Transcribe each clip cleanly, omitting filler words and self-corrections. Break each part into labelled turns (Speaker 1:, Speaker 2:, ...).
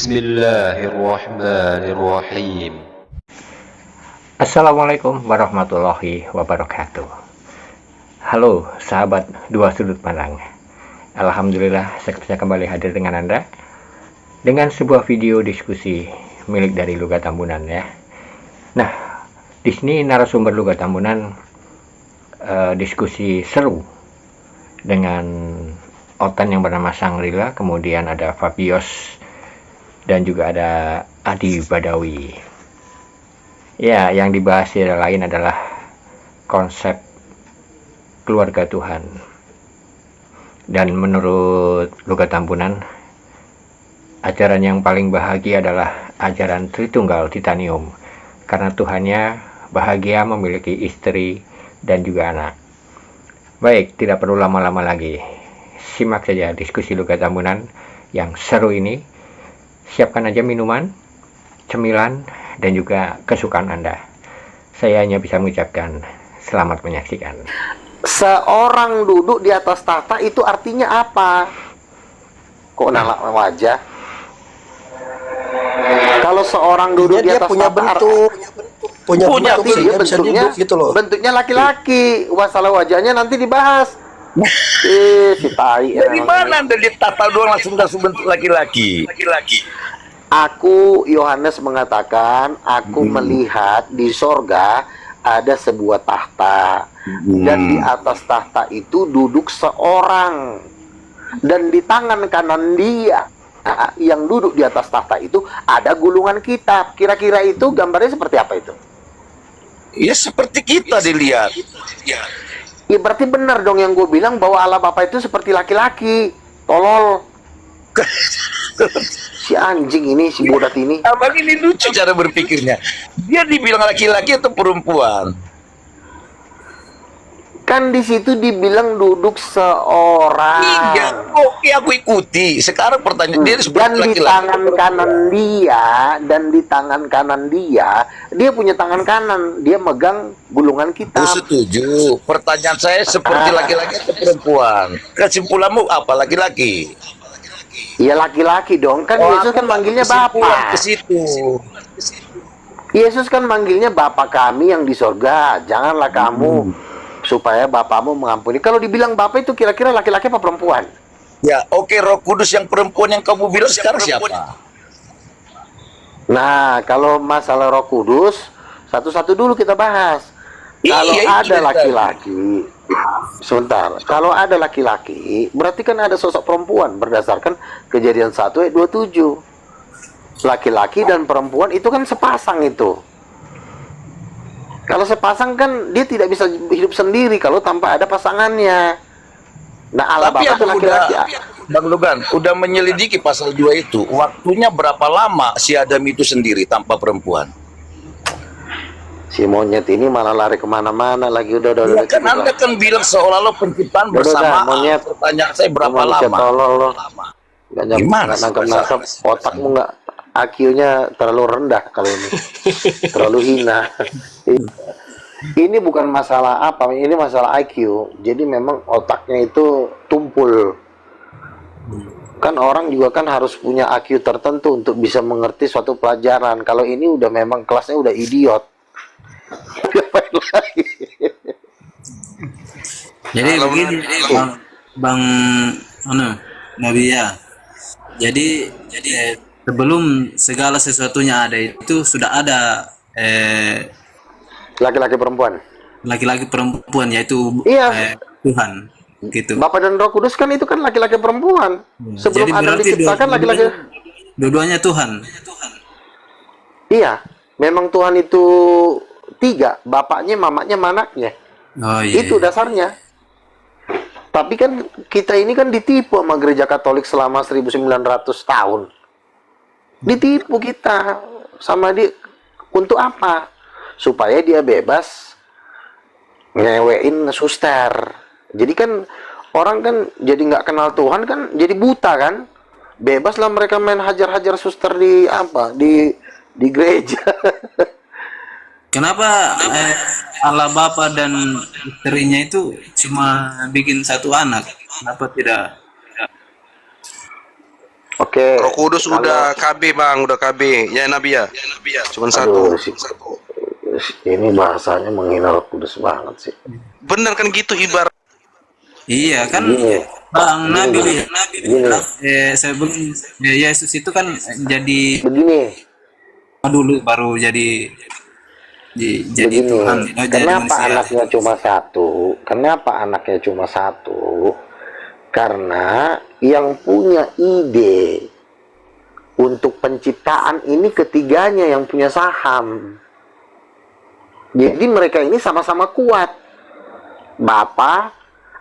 Speaker 1: Bismillahirrahmanirrahim.
Speaker 2: Assalamualaikum warahmatullahi wabarakatuh. Halo sahabat dua sudut pandang. Alhamdulillah saya bisa kembali hadir dengan Anda dengan sebuah video diskusi milik dari Luga Tambunan ya. Nah, di sini narasumber Luga Tambunan diskusi seru dengan Otan yang bernama Sangrila, kemudian ada Fabios dan juga ada Adi Badawi. Ya, yang dibahas tidak lain adalah konsep keluarga Tuhan. Dan menurut Luga Tambunan, ajaran yang paling bahagia adalah ajaran Tritunggal Titanium, karena Tuhannya bahagia memiliki istri dan juga anak. Baik, tidak perlu lama-lama lagi. Simak saja diskusi Luga Tambunan yang seru ini. Siapkan aja minuman, cemilan, dan juga kesukaan Anda. Saya hanya bisa mengucapkan selamat menyaksikan.
Speaker 3: Seorang duduk di atas tahta itu artinya apa? Kok nalak wajah? Kalau seorang duduk di atas
Speaker 4: punya
Speaker 3: tahta
Speaker 4: bentuk, punya bentuk,
Speaker 3: dia
Speaker 4: bisa
Speaker 3: bentuknya
Speaker 4: duduk gitu loh.
Speaker 3: Bentuknya laki-laki. Masalah wajahnya nanti dibahas. Si tai.
Speaker 5: Dari mana Anda ditata doang langsung bentuk laki-laki?
Speaker 3: Aku, Yohanes mengatakan, aku melihat di sorga ada sebuah tahta. Dan di atas tahta itu duduk seorang. Dan di tangan kanan dia, yang duduk di atas tahta itu, ada gulungan kitab. Kira-kira itu gambarnya seperti apa itu?
Speaker 5: Ya seperti kita dilihat.
Speaker 3: Ya berarti benar dong yang gue bilang bahwa Allah Bapa itu seperti laki-laki. Tolol. Si anjing ini, si bodat ini.
Speaker 5: Abang ini lucu cara berpikirnya. Dia dibilang laki-laki atau perempuan?
Speaker 3: Kan di situ dibilang duduk seorang.
Speaker 5: Iya, oke aku ikuti. Sekarang pertanyaan dia
Speaker 3: Dan
Speaker 5: seperti
Speaker 3: di
Speaker 5: laki-laki.
Speaker 3: tangan kanan dia punya tangan kanan, dia megang gulungan kitab.
Speaker 5: Aku setuju. Pertanyaan saya seperti laki-laki atau perempuan? Kesimpulanmu apa, laki-laki?
Speaker 3: Ya laki-laki dong, kan Yesus kan manggilnya Bapa.
Speaker 5: Ke situ.
Speaker 3: Yesus kan manggilnya Bapa kami yang di sorga, janganlah kamu supaya Bapamu mengampuni. Kalau dibilang Bapa itu kira-kira laki-laki apa perempuan?
Speaker 5: Ya, oke, Roh Kudus yang perempuan yang kamu bilang sekarang siapa?
Speaker 3: Nah, kalau masalah Roh Kudus, satu-satu dulu kita bahas. Kalau
Speaker 5: Iya,
Speaker 3: ada laki-laki, sebentar. Kalau ada laki-laki, berarti kan ada sosok perempuan berdasarkan Kejadian 1 ayat 27. Laki-laki dan perempuan itu kan sepasang itu. Kalau sepasang kan dia tidak bisa hidup sendiri kalau tanpa ada pasangannya. Nah, Allah
Speaker 5: Tapi
Speaker 3: Bapa itu
Speaker 5: aku
Speaker 3: laki-laki.
Speaker 5: Bang Lugan, udah menyelidiki pasal 2 itu. Waktunya berapa lama si Adam itu sendiri tanpa perempuan?
Speaker 3: Si monyet ini malah lari kemana-mana lagi. Udah
Speaker 5: Ya, kan Anda kan bilang seolah-olah penciptaan bersama.
Speaker 3: monyet.
Speaker 5: Pertanyaan saya berapa
Speaker 3: Manusia
Speaker 5: lama?
Speaker 3: tolol lo.
Speaker 5: Gimana sih
Speaker 3: Nangkep-nangkep otakmu nggak, IQ-nya terlalu rendah kalau ini. Terlalu hina. Ini bukan masalah apa, ini masalah IQ. Jadi memang otaknya itu tumpul. Kan orang juga kan harus punya IQ tertentu untuk bisa mengerti suatu pelajaran. Kalau ini udah memang kelasnya udah idiot. Ngapain lagi?
Speaker 6: Jadi begini, Bang Nabi ya. Jadi sebelum segala sesuatunya ada itu sudah ada
Speaker 3: Laki-laki perempuan.
Speaker 6: laki-laki perempuan yaitu
Speaker 3: Iya.
Speaker 6: Tuhan gitu.
Speaker 3: Bapak dan Roh Kudus kan itu kan laki-laki perempuan. Sebelum
Speaker 6: Jadi
Speaker 3: Adam
Speaker 6: berarti
Speaker 3: diciptakan laki-laki.
Speaker 6: dua-duanya Tuhan.
Speaker 3: Iya, memang Tuhan itu tiga, bapaknya, mamanya, manaknya.
Speaker 6: Oh iya.
Speaker 3: Itu dasarnya. Tapi kan kita ini kan ditipu sama gereja Katolik selama 1900 tahun. Ditipu kita sama dia. Untuk apa? Supaya dia bebas ngewein suster. Jadi kan orang kan jadi nggak kenal Tuhan kan, jadi buta kan. Bebaslah mereka main hajar-hajar suster di apa, di gereja.
Speaker 6: Kenapa Allah Bapa dan istrinya itu cuma bikin satu anak? Kenapa tidak
Speaker 3: Oke.
Speaker 7: Roh Kudus
Speaker 3: Kalau-
Speaker 7: udah KB bang, udah KB. Ya Nabi ya. Cuman
Speaker 3: Aduh,
Speaker 7: satu.
Speaker 3: ini bahasanya menghina Roh Kudus banget sih.
Speaker 7: Bener kan gitu ibarat.
Speaker 6: Iya kan,
Speaker 3: Gini,
Speaker 6: Bang Nabi
Speaker 3: gini,
Speaker 6: sebelum Yesus itu kan jadi
Speaker 3: begini.
Speaker 6: dulu baru jadi
Speaker 3: Begini,
Speaker 6: Tuhan, jadi
Speaker 3: kenapa
Speaker 6: manusia.
Speaker 3: anaknya cuma satu? Kenapa anaknya cuma satu? Karena yang punya ide untuk penciptaan ini ketiganya yang punya saham. Jadi mereka ini sama-sama kuat. Bapa,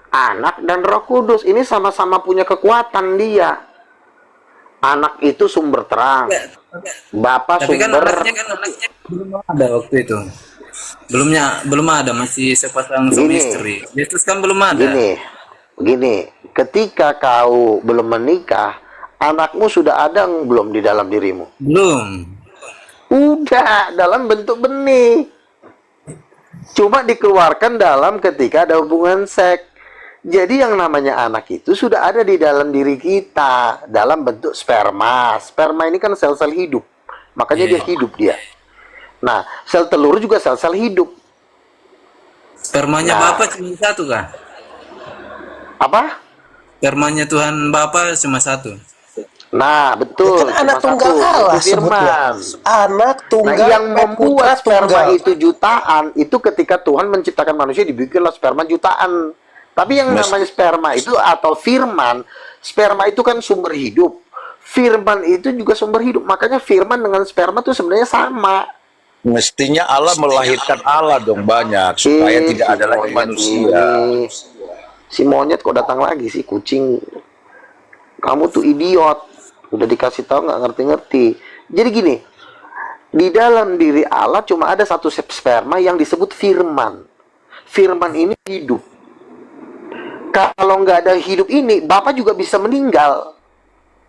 Speaker 3: Anak, dan Roh Kudus ini sama-sama punya kekuatan dia. Anak itu sumber terang. Bapa
Speaker 6: Tapi kan
Speaker 3: sumber
Speaker 6: anaknya belum ada waktu itu. Belum ada, masih sepasang suami
Speaker 3: Gini.
Speaker 6: istri. Yesus kan belum ada.
Speaker 3: Begini, ketika kau belum menikah, anakmu sudah ada belum di dalam dirimu?
Speaker 6: Belum.
Speaker 3: Udah, dalam bentuk benih. Cuma dikeluarkan dalam ketika ada hubungan seks. Jadi yang namanya anak itu sudah ada di dalam diri kita, dalam bentuk sperma. Sperma ini kan sel-sel hidup. Makanya dia hidup dia. Nah, sel telur juga sel-sel hidup.
Speaker 6: Spermanya
Speaker 3: Nah.
Speaker 6: Bapa cuma satu kan?
Speaker 3: Apa?
Speaker 6: Spermanya Tuhan Bapa cuma satu.
Speaker 3: Nah, betul.
Speaker 4: Kan anak
Speaker 3: Cuma
Speaker 4: tunggal
Speaker 3: satu,
Speaker 4: Allah
Speaker 3: itu firman.
Speaker 4: sebutnya. Anak
Speaker 3: Nah,
Speaker 4: tunggal.
Speaker 3: yang membuat
Speaker 4: putra
Speaker 3: sperma
Speaker 4: tunggal.
Speaker 3: itu jutaan, itu ketika Tuhan menciptakan manusia dibikinlah sperma jutaan. Tapi yang namanya sperma itu atau firman, sperma itu kan sumber hidup. Firman itu juga sumber hidup. Makanya firman dengan sperma itu sebenarnya sama.
Speaker 5: Mestinya Allah melahirkan Allah dong banyak supaya
Speaker 3: Eh,
Speaker 5: tidak
Speaker 3: si
Speaker 5: ada lagi
Speaker 3: monyet
Speaker 5: manusia.
Speaker 3: ini. Si monyet kok datang lagi sih, kucing. Kamu tuh idiot. Udah dikasih tahu nggak ngerti-ngerti. Jadi gini, di dalam diri Allah cuma ada satu sperma yang disebut firman. Firman ini hidup. Kalau nggak ada hidup ini, Bapak juga bisa meninggal.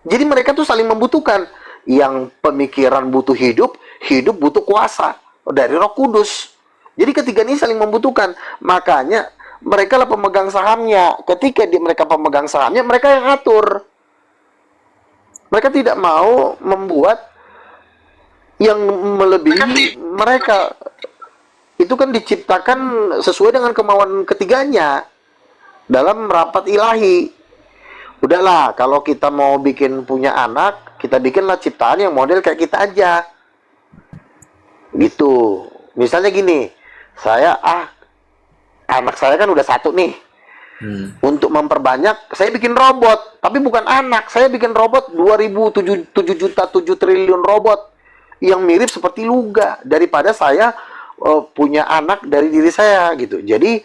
Speaker 3: Jadi mereka tuh saling membutuhkan. Yang pemikiran butuh hidup, hidup butuh kuasa dari Roh Kudus. Jadi ketiga ini saling membutuhkan. Makanya mereka lah pemegang sahamnya. Ketika mereka pemegang sahamnya, mereka yang atur. Mereka tidak mau membuat yang melebihi mereka. Itu kan diciptakan sesuai dengan kemauan ketiganya dalam rapat ilahi. Udahlah, kalau kita mau bikin punya anak, kita bikinlah ciptaan yang model kayak kita aja. Gitu. Misalnya gini, anak saya kan udah satu nih. Untuk memperbanyak, saya bikin robot, tapi bukan anak. Saya bikin robot 7 juta 7 triliun robot yang mirip seperti Luga daripada saya punya anak dari diri saya gitu. Jadi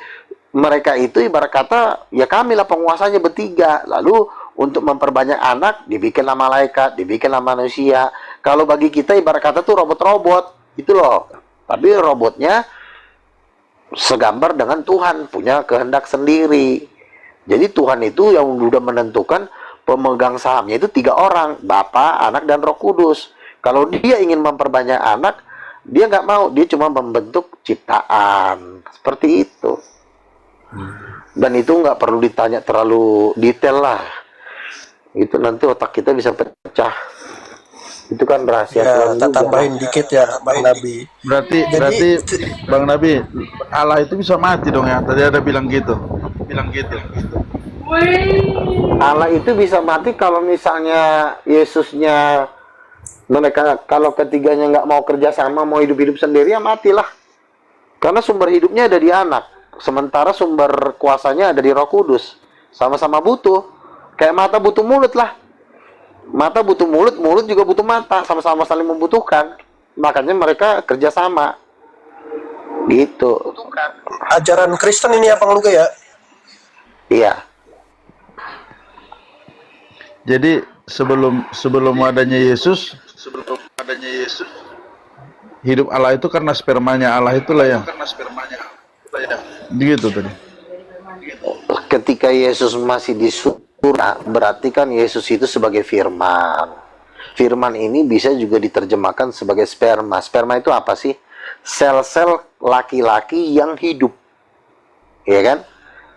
Speaker 3: mereka itu ibarat kata ya kami lah penguasanya bertiga. Lalu untuk memperbanyak anak dibikinlah malaikat, dibikinlah manusia. Kalau bagi kita ibarat kata tuh robot-robot gitu loh. Tapi robotnya segambar dengan Tuhan, punya kehendak sendiri. Jadi Tuhan itu yang sudah menentukan pemegang sahamnya itu 3 orang, Bapa, Anak, dan Roh Kudus. Kalau dia ingin memperbanyak anak, dia nggak mau, dia cuma membentuk ciptaan. Seperti itu. Dan itu nggak perlu ditanya terlalu detail lah. Itu nanti otak kita bisa pecah. Itu kan rahasia
Speaker 4: Ya,
Speaker 3: Tuhan
Speaker 4: tak
Speaker 3: juga.
Speaker 4: tambahin dikit ya, Bang Nabi.
Speaker 8: Berarti Bang Nabi, Allah itu bisa mati dong ya? Tadi ada bilang gitu.
Speaker 3: Allah itu bisa mati kalau misalnya Yesusnya mereka kalau ketiganya nggak mau kerjasama, mau hidup-hidup sendiri ya matilah. Karena sumber hidupnya ada di anak, sementara sumber kuasanya ada di Roh Kudus. Sama-sama butuh, kayak mata butuh mulut lah. Mata butuh mulut, mulut juga butuh mata, sama-sama saling membutuhkan. Makanya mereka kerjasama. Gitu.
Speaker 4: Ajaran Kristen ini ya, Bang Luga ya?
Speaker 3: Iya.
Speaker 8: Jadi sebelum adanya Yesus, hidup Allah itu karena spermanya Allah itulah ya. Begitu tadi.
Speaker 3: Ketika Yesus masih di surga, berarti kan Yesus itu sebagai firman. Firman ini bisa juga diterjemahkan sebagai sperma. Sperma itu apa sih? Sel-sel laki-laki yang hidup. Ya kan?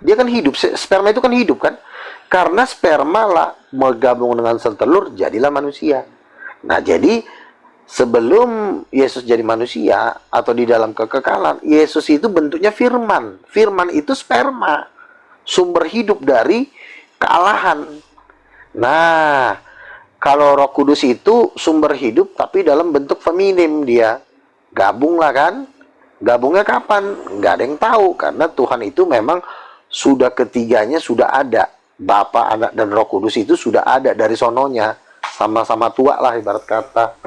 Speaker 3: Dia kan hidup. Sperma itu kan hidup kan? Karena sperma lah bergabung dengan sel telur, jadilah manusia. Nah, jadi sebelum Yesus jadi manusia atau di dalam kekekalan, Yesus itu bentuknya firman. Firman itu sperma, sumber hidup dari kealahan. Nah, kalau Roh Kudus itu sumber hidup tapi dalam bentuk feminim dia. Gabung lah kan? Gabungnya kapan? Nggak ada yang tahu, karena Tuhan itu memang sudah ketiganya sudah ada. Bapa, Anak, dan Roh Kudus itu sudah ada dari sononya. Sama-sama tua lah ibarat kata.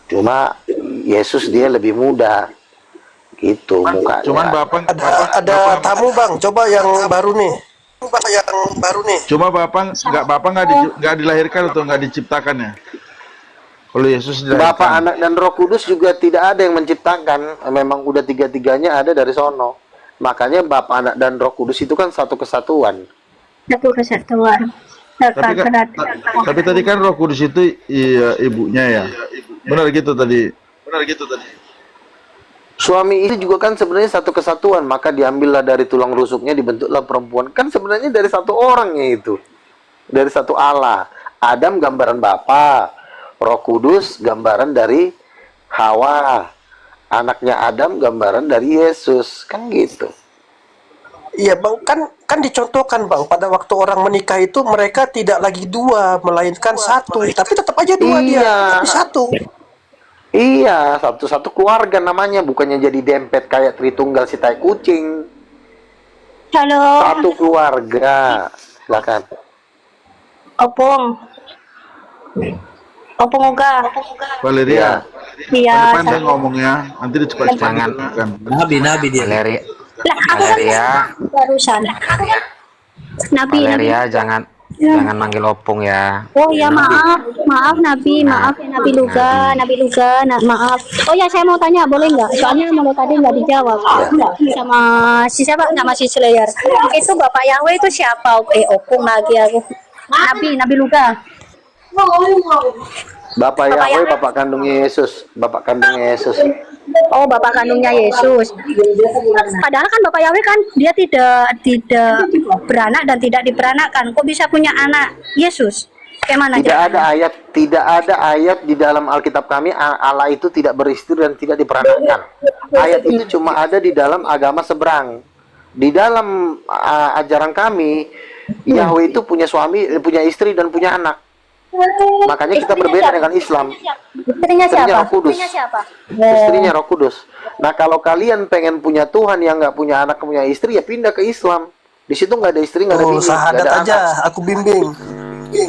Speaker 3: Cuma Yesus dia lebih muda. Gitu mukanya.
Speaker 8: Cuman Bapak
Speaker 4: Ada tamu bang, coba yang baru nih.
Speaker 8: Cuma Bapak nggak dilahirkan atau nggak diciptakan ya? Kalau Yesus dilahirkan.
Speaker 3: Bapa, Anak, dan Roh Kudus juga tidak ada yang menciptakan. Memang udah tiga-tiganya ada dari sono. Makanya Bapa, Anak, dan Roh Kudus itu kan satu kesatuan.
Speaker 9: Satu kesatuan.
Speaker 8: Tapi tadi kan Roh Kudus itu ibunya ya. Benar gitu tadi.
Speaker 3: Suami itu juga kan sebenarnya satu kesatuan, maka diambillah dari tulang rusuknya, dibentuklah perempuan. Kan sebenarnya dari satu orangnya itu. Dari satu Allah. Adam gambaran Bapa, Roh Kudus gambaran dari Hawa. Anaknya Adam gambaran dari Yesus. Kan gitu.
Speaker 4: Iya bang, kan dicontohkan bang, pada waktu orang menikah itu mereka tidak lagi dua, melainkan satu. Tapi tetap aja dua dia, tapi satu.
Speaker 3: Iya, satu keluarga namanya, bukannya jadi dempet kayak Tritunggal si tai kucing.
Speaker 9: Halo.
Speaker 3: Satu keluarga. Silakan.
Speaker 9: Opung Oga.
Speaker 8: Valeria.
Speaker 9: Iya.
Speaker 8: Depan dia ngomongnya, nanti dicepat-cepat kan.
Speaker 6: Nabi dia.
Speaker 10: Valeria,
Speaker 9: Barusan. Nabi.
Speaker 10: Valeria jangan manggil opung ya.
Speaker 9: Oh ya, maaf Nabi, maaf ya Nabi Luga, maaf. Oh ya, saya mau tanya, boleh nggak? Soalnya mulai tadi nggak dijawab. Sama si siapa? Nama si Slayer. Itu Bapak Yahweh itu siapa? Opung lagi aku. Nabi Luga.
Speaker 3: Bapak Yahweh, bapak kandungnya Yesus.
Speaker 9: Oh, bapak kandungnya Yesus. Padahal kan Bapak Yahweh kan dia tidak beranak dan tidak diperanakkan. Kok bisa punya anak Yesus? Bagaimana?
Speaker 3: Tidak ada ayat di dalam Alkitab kami Allah itu tidak beristri dan tidak diperanakkan. Ayat itu cuma ada di dalam agama seberang. Di dalam ajaran kami, Yahweh itu punya suami, punya istri dan punya anak. Makanya kita berbeda dengan Islam.
Speaker 9: Istrinya siapa?
Speaker 3: Roh Kudus. Istrinya Roh Kudus. Nah, kalau kalian pengen punya Tuhan yang nggak punya anak, punya istri, ya pindah ke Islam. Di situ nggak ada istri, nggak ada bini,
Speaker 4: sahadat
Speaker 3: nggak ada
Speaker 4: aja,
Speaker 3: anak.
Speaker 4: aku bimbing.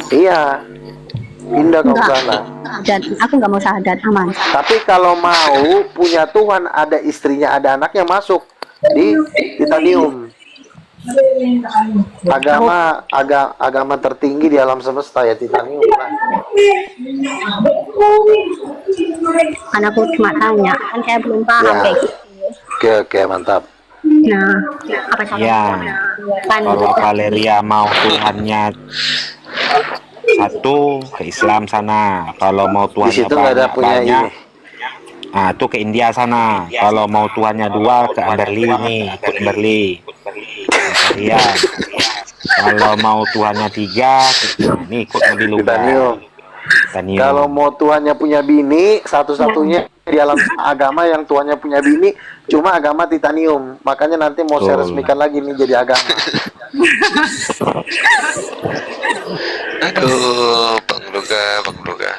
Speaker 3: Iya, pindah ke sana.
Speaker 9: Dan aku nggak mau sahadat, aman.
Speaker 3: Tapi kalau mau punya Tuhan, ada istrinya, ada anaknya, masuk di titanium. Agama tertinggi di alam semesta ya titanium.
Speaker 9: Anakku cuma tanya, kan saya belum paham
Speaker 3: Ya.
Speaker 9: kayak gitu.
Speaker 3: Oke, mantap.
Speaker 9: Nah, apa
Speaker 10: Ya, kalau Valeria mau Tuhannya satu ke Islam sana, kalau mau
Speaker 3: Di
Speaker 10: Tuhannya
Speaker 3: situ nggak ada punya
Speaker 10: banyak,
Speaker 3: ini.
Speaker 10: nah itu ke India sana. Kalau mau Tuhannya dua ke Amberley nih, ikut Amberley. Iya. Kalau mau Tuhannya tiga, nih ikut Nabi Luga.
Speaker 3: Titanium. Kalau mau tuannya punya bini, satu-satunya di alam agama yang tuannya punya bini, cuma agama titanium. Makanya nanti mau saya resmikan lagi nih jadi agama.
Speaker 7: Aduh, Bang Luga.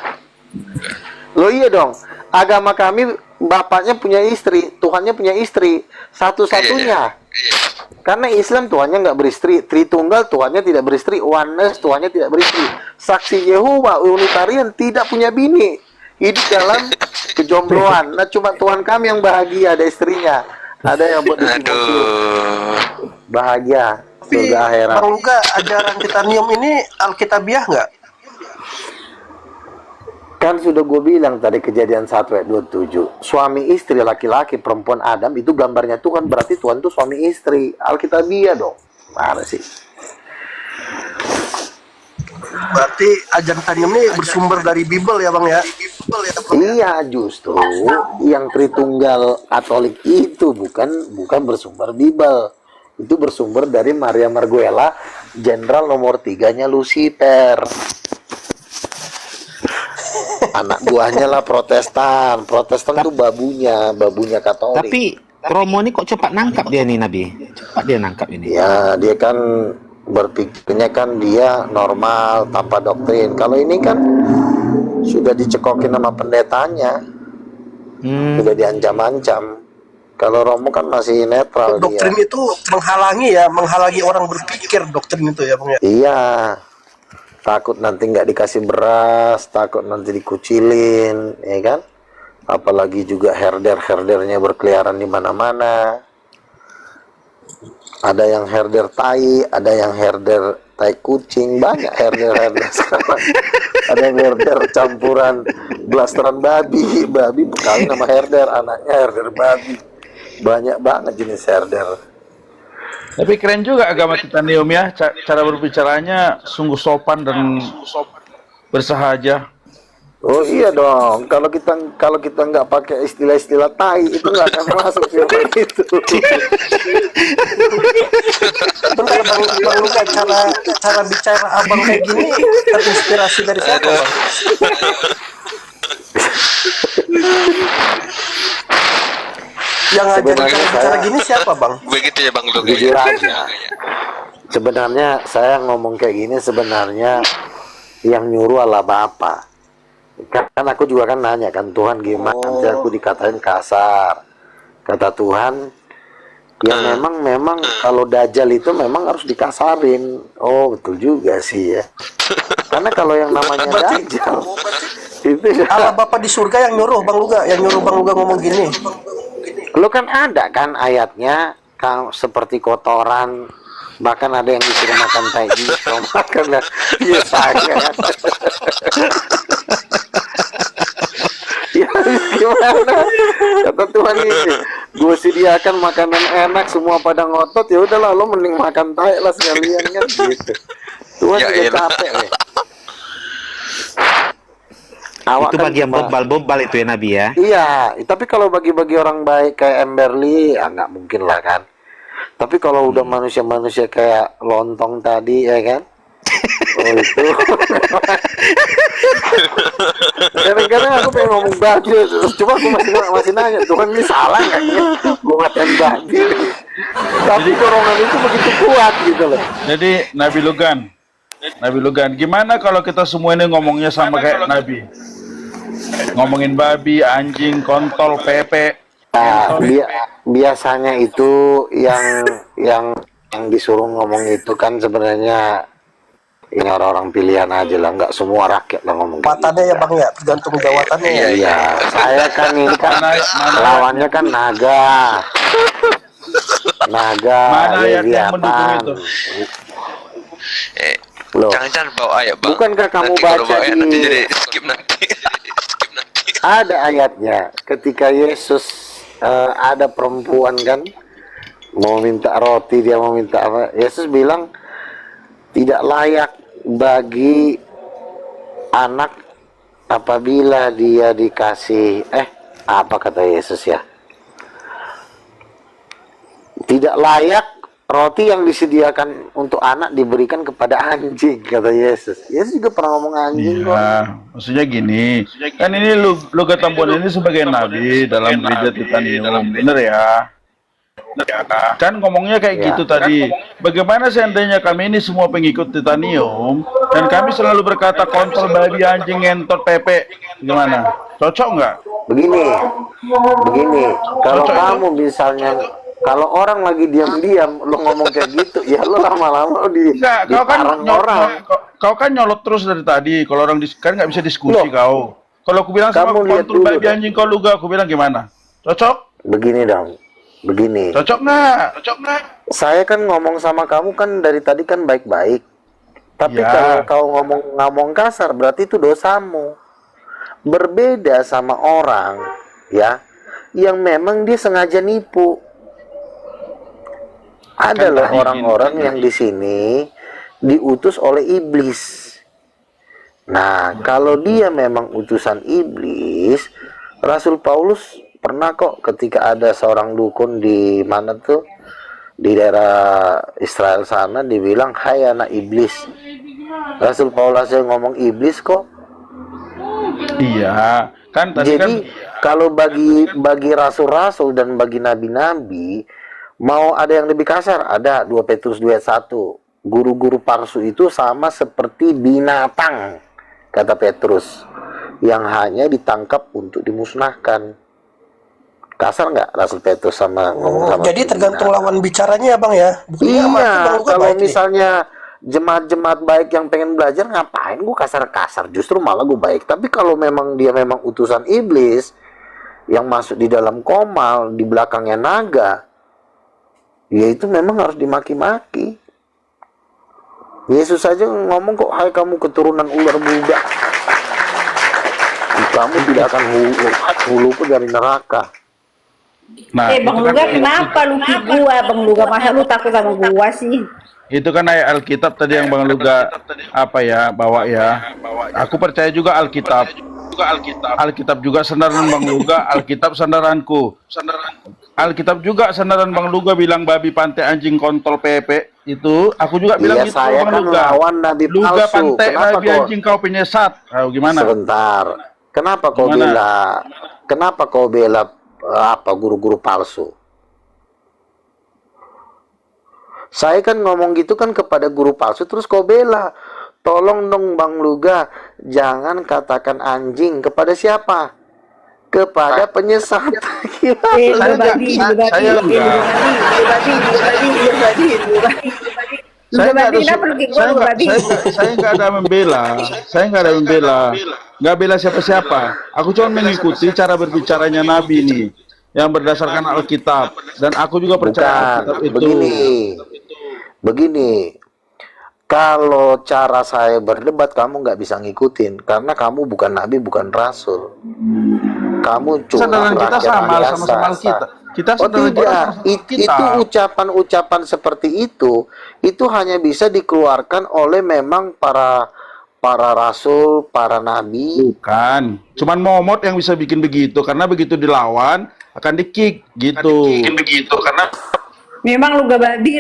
Speaker 3: Loh iya dong, agama kami bapaknya punya istri, Tuhannya punya istri, satu-satunya. Karena Islam Tuhannya nggak beristri, Tritunggal Tuhannya tidak beristri, Oneness Tuhannya tidak beristri, Saksi Yehova Unitarian tidak punya bini, hidup dalam kejombloan. Nah cuma Tuhan kami yang bahagia, ada istrinya, ada yang buat bahagia surga akhirat.
Speaker 4: Bang Luga, ajaran titanium ini alkitabiah nggak?
Speaker 3: Kan sudah gue bilang tadi Kejadian 1 ayat 27. Suami istri, laki-laki, perempuan Adam itu gambarnya Tuhan. Berarti Tuhan itu suami istri. Alkitabiah dong. Mana sih?
Speaker 4: Berarti ajaran titanium ini bersumber dari Bible ya bang ya?
Speaker 3: Iya, justru yang Tritunggal Katolik itu bukan bersumber Bible. Itu bersumber dari Maria Marguela, jenderal nomor 3-nya Lucifer. Anak buahnya lah Protestan. Protestan tuh babunya Katolik.
Speaker 10: Tapi Romo ini kok cepat nangkap dia nih Nabi? Cepat dia nangkap ini.
Speaker 3: Ya, dia kan berpikirnya kan dia normal tanpa doktrin. Kalau ini kan sudah dicekokin sama pendetanya. Sudah diancam-ancam. Kalau Romo kan masih netral.
Speaker 4: Doktrin
Speaker 3: dia
Speaker 4: itu menghalangi orang berpikir, doktrin itu ya Bang ya.
Speaker 3: Iya, takut nanti nggak dikasih beras, takut nanti dikucilin, ya kan? Apalagi juga herdernya berkeliaran di mana-mana. Ada yang herder tai, ada yang herder tai kucing, banyak herder sekarang. Ada yang herder campuran blasteran babi kawin sama herder, anaknya herder babi. Banyak banget jenis herder.
Speaker 8: Tapi keren juga agama titanium ya, cara berbicaranya sungguh sopan dan bersahaja.
Speaker 3: Oh iya dong, kalau kita nggak pakai istilah-istilah tai itu nggak akan masuk firman itu.
Speaker 4: Bentar Bang Luka, cara bicara abang kayak gini terinspirasi dari siapa Bang? Yang ngajarin cara bicara gini siapa Bang?
Speaker 7: Begitu ya Bang Luga.
Speaker 3: Jujur aja. Sebenarnya saya ngomong kayak gini sebenarnya yang nyuruh Allah Bapa. Kan aku juga kan nanya kan, Tuhan gimana? Nanti aku dikatain kasar. Kata Tuhan, ya memang kalau Dajjal itu memang harus dikasarin. Oh betul juga sih ya. Karena kalau yang namanya Dajjal itu
Speaker 4: Allah Bapa di surga yang nyuruh Bang Luga ngomong gini.
Speaker 3: lo kan ada kan ayatnya seperti kotoran, bahkan ada yang disuruh makan tai hijau, makan ya saya ya gimana kata Tuhan ini, gue sediakan makanan enak semua pada ngotot, ya udahlah lo mending makan tai lah sekalian kan gitu. Tuhan
Speaker 7: Ya
Speaker 3: juga
Speaker 7: elah.
Speaker 3: capek ya.
Speaker 10: Itu bagi yang bebal-bebal itu ya Nabi ya.
Speaker 3: Iya, tapi kalau bagi-bagi orang baik kayak Emberly, ya nggak mungkin lah kan. Tapi kalau udah manusia-manusia kayak lontong tadi, ya kan? Oh itu. Kadang-kadang aku pengen ngomong babi, cuma aku masih nanya, Tuhan ini salah nggak ya? Gue ngatain babi. Tapi dorongan itu begitu kuat gitu loh.
Speaker 8: Jadi Nabi Lugan, gimana kalau kita semua ini ngomongnya sama kayak Nabi? Ngomongin babi, anjing, kontol, pepe.
Speaker 3: Nah, biasanya itu yang disuruh ngomong itu kan sebenarnya ini orang-orang pilihan aja lah, nggak semua rakyat lah ngomong.
Speaker 4: Jawatannya ya Bang ya, tergantung jawatannya ya.
Speaker 3: Iya, saya kan ini kan lawannya kan naga.
Speaker 8: Mana ayat yang mendukung itu?
Speaker 3: Loh.
Speaker 7: Jangan bawa ayat Bang.
Speaker 3: Bukankah kamu
Speaker 7: Nanti kalau
Speaker 3: baca
Speaker 7: bawa ayat,
Speaker 3: di
Speaker 7: nanti jadi skip nanti.
Speaker 3: ada ayatnya ketika Yesus ada perempuan kan mau minta roti, dia mau minta apa, Yesus bilang tidak layak bagi anak apabila dia dikasih apa kata Yesus ya, tidak layak roti yang disediakan untuk anak diberikan kepada anjing, kata Yesus. Yesus juga pernah ngomong anjing kok.
Speaker 8: Iya, maksudnya gini, kan ini Luga Tambun ini sebagai nabi dalam gereja Titanium, bener ya? Kan ngomongnya kayak gitu tadi. Bagaimana seandainya kami ini semua pengikut Titanium dan kami selalu berkata kontol, babi, anjing, ngentot, pepe, gimana? Cocok nggak?
Speaker 3: Begini, kalau kamu misalnya, kalau orang lagi diam-diam lo ngomong kayak gitu, ya lo lama-lama
Speaker 8: Enggak, kau kan nyolot terus dari tadi. Kalau orang kan nggak bisa diskusi kau. Kalau aku bilang sama kontol, babi, anjing, kau Luga, aku bilang gimana? Cocok?
Speaker 3: Begini dong. Begini.
Speaker 8: Cocok nggak?
Speaker 3: Saya kan ngomong sama kamu kan dari tadi kan baik-baik. Tapi kalau kau ngomong kasar berarti itu dosamu. Berbeda sama orang ya yang memang dia sengaja nipu. Ada loh orang-orang yang di sini diutus oleh iblis. Nah, kalau dia memang utusan iblis, Rasul Paulus pernah kok ketika ada seorang dukun di mana tuh di daerah Israel sana dibilang hai anak iblis. Rasul Paulus yang ngomong iblis kok.
Speaker 8: Iya, kan tadi
Speaker 3: Jadi kalau bagi rasul-rasul dan bagi nabi-nabi mau ada yang lebih kasar, ada 2 Petrus 2 ayat 1. Guru-guru palsu itu sama seperti binatang, kata Petrus, yang hanya ditangkap untuk dimusnahkan. Kasar nggak Rasul Petrus sama ngomong sama
Speaker 4: Jadi tergantung lawan bicaranya ya Bang ya. Buktinya sama
Speaker 3: Iya,
Speaker 4: Bang Luka
Speaker 3: kalau
Speaker 4: baik nih.
Speaker 3: misalnya jemaat-jemaat baik yang pengen belajar, ngapain gue kasar-kasar, justru malah gue baik. Tapi kalau memang dia memang utusan iblis yang masuk di dalam komal, di belakangnya naga, ya itu memang harus dimaki-maki. Yesus saja ngomong kok, hai kamu keturunan ular muda, kamu tidak akan huluku dari neraka.
Speaker 8: nah,
Speaker 11: Bang
Speaker 8: itu kan
Speaker 11: Luga kenapa lu gua Bang Luga, masa lu takut sama gua sih?
Speaker 8: itu kan ayat Alkitab tadi yang Bang Luga apa ya bawa ya. Aku percaya juga Alkitab. Alkitab juga sandaran Bang Luga, Alkitab sandaranku. Alkitab juga sandaran Bang Luga bilang babi pantai anjing kontol pepe itu. Aku juga bilang
Speaker 3: Iya,
Speaker 8: gitu
Speaker 3: saya
Speaker 8: Bang
Speaker 3: kan
Speaker 8: Luga.
Speaker 3: lawan nabi
Speaker 8: Luga
Speaker 3: palsu.
Speaker 8: pantai
Speaker 3: Kenapa
Speaker 8: babi
Speaker 3: kok?
Speaker 8: anjing kau penyesat. Gimana?
Speaker 3: Sebentar. Kenapa kau
Speaker 8: Gimana?
Speaker 3: bela? Kenapa kau bela apa guru-guru palsu? Saya kan ngomong gitu kan kepada guru palsu, terus kau bela. Tolong dong Bang Luga, jangan katakan anjing kepada siapa? Kepada penyesat.
Speaker 8: Saya enggak. Saya nggak ada membela. Saya nggak ada membela. Nggak bela siapa-siapa. Aku cuma mengikuti cara berbicaranya Nabi ini yang berdasarkan Alkitab. Dan aku juga percaya Alkitab itu.
Speaker 3: Begini. Kalau cara saya berdebat kamu nggak bisa ngikutin karena kamu bukan nabi, bukan rasul. Kamu cuma
Speaker 8: Sandaran kita
Speaker 3: rakyat
Speaker 8: sama
Speaker 3: biasa.
Speaker 8: sama Alkitab. Kita
Speaker 3: Oh tidak, itu ucapan-ucapan seperti itu hanya bisa dikeluarkan oleh memang para rasul, para nabi.
Speaker 8: Bukan, cuman momot yang bisa bikin begitu karena begitu dilawan akan di-kick gitu.
Speaker 3: Karena
Speaker 11: Memang luga babi.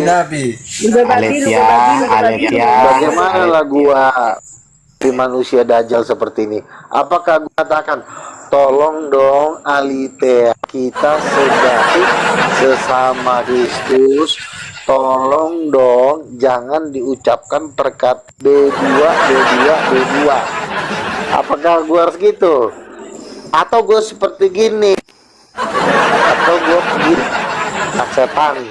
Speaker 10: Nabi. Aletia.
Speaker 3: Bagaimana lah gua di manusia dajjal seperti ini? Apakah gua katakan tolong dong Alitea kita sebagai sesama Kristus, tolong dong jangan diucapkan perkat B2. Apakah gue harus gitu? Atau gue seperti gini? Atau gue begini? Setan,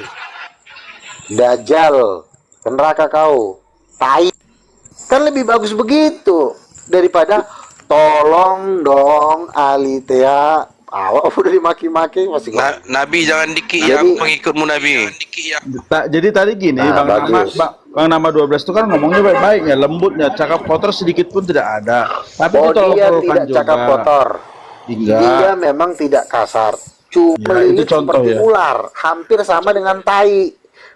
Speaker 3: Dajjal, ke neraka kau, tai. Kan lebih bagus begitu daripada tolong dong Alitea. Awak udah dimaki-maki masih.
Speaker 7: Nabi jangan diki ya pengikutmu Nabi.
Speaker 8: Jadi tadi gini, Bang Nama 12 itu kan ngomongnya baik-baiknya, lembutnya, cakap kotor sedikit pun tidak ada. Tapi itu
Speaker 3: dia tidak cakap kotor. Dia memang tidak kasar. Cuma
Speaker 8: Ya, itu contoh
Speaker 3: seperti
Speaker 8: ya.
Speaker 3: ular, hampir sama dengan tai.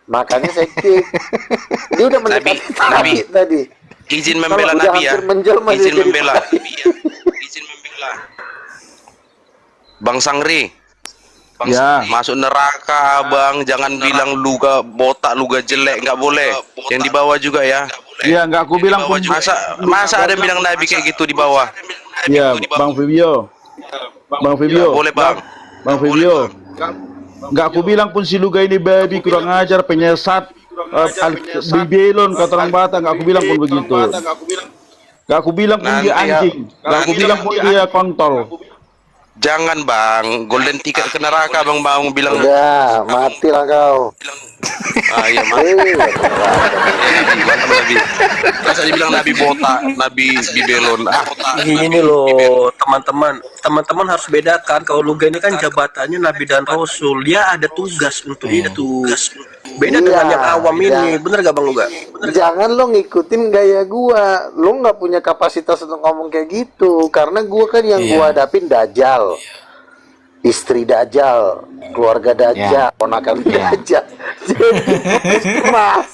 Speaker 3: Makanya saya kick. Dia udah mendekati tai tadi.
Speaker 7: Izin membela Nabi ya. Izin membela. Bang Sangri, masuk neraka Bang, jangan bilang luga botak, luga jelek, nggak boleh. Yang di bawah juga ya.
Speaker 8: Iya, nggak aku bilang pun.
Speaker 7: Masa ada yang bilang Nabi kayak gitu di bawah?
Speaker 8: Iya, Bang Fibio.
Speaker 7: Boleh Bang.
Speaker 8: Bang Fibio. Nggak aku bilang pun si luga ini babi, kurang ajar, penyesat, bibelon, kata orang Batak. Nggak aku bilang pun begitu. Nggak aku bilang pun dia anjing. Nggak aku bilang pun dia kontol.
Speaker 7: Jangan Bang, golden ticket ke neraka Bang bilang.
Speaker 3: Udah, matilah kau.
Speaker 7: Iya mati. Mantap Nabi. Masa dibilang Nabi botak, Nabi bibelon.
Speaker 4: Ini loh teman-teman harus bedakan. Kalau Luga ini kan jabatannya Nabi dan Rasul, dia ada tugas untuk itu. Beda dengan yang awam ini, bener gak Bang Luga?
Speaker 3: Jangan lo ngikutin gaya gua. Lo nggak punya kapasitas untuk ngomong kayak gitu. Karena gua kan yang gua hadapin Dajjal, istri Dajjal, keluarga Dajjal, ponakan Dajjal. Jadi mas.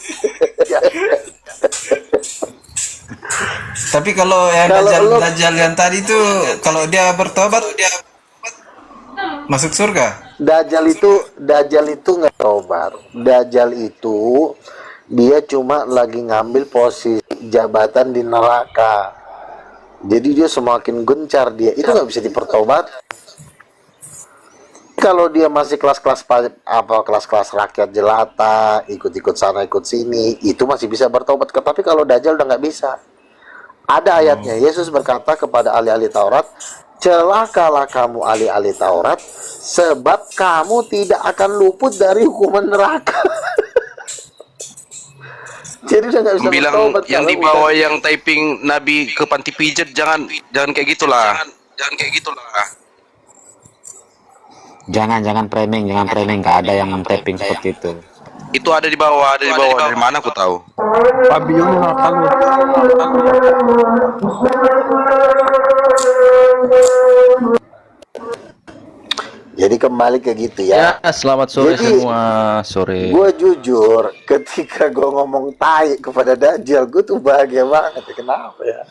Speaker 6: Tapi kalau yang
Speaker 3: Kalau lo
Speaker 6: Dajjal yang tadi itu kalau dia bertobat dia masuk surga.
Speaker 3: Dajjal itu nggak tobat. Dajjal itu dia cuma lagi ngambil posisi jabatan di neraka. Jadi dia semakin gencar dia. Itu nggak bisa dipertobat. Kalau dia masih kelas-kelas kelas-kelas rakyat jelata, ikut-ikut sana ikut sini, itu masih bisa bertobat. Tapi kalau Dajjal udah nggak bisa. Ada ayatnya, Yesus berkata kepada ahli-ahli Taurat, celakalah kamu ahli-ahli Taurat, sebab kamu tidak akan luput dari hukuman neraka. Jadi udah nggak bisa
Speaker 7: Bilang
Speaker 3: bertobat.
Speaker 7: yang dibawa yang typing Nabi ke panti pijat, jangan kayak gitulah. Jangan kayak gitulah.
Speaker 10: Jangan framing, nggak ada yang tapping seperti itu.
Speaker 7: Itu ada di bawah. Dari mana aku tahu?
Speaker 4: Fabio hafal.
Speaker 3: Jadi kembali ke gitu ya.
Speaker 12: Selamat sore
Speaker 3: Jadi,
Speaker 12: semua. Sore.
Speaker 3: gue jujur, ketika gue ngomong tai kepada Dajjal, gue tuh bahagia banget. Kenapa ya?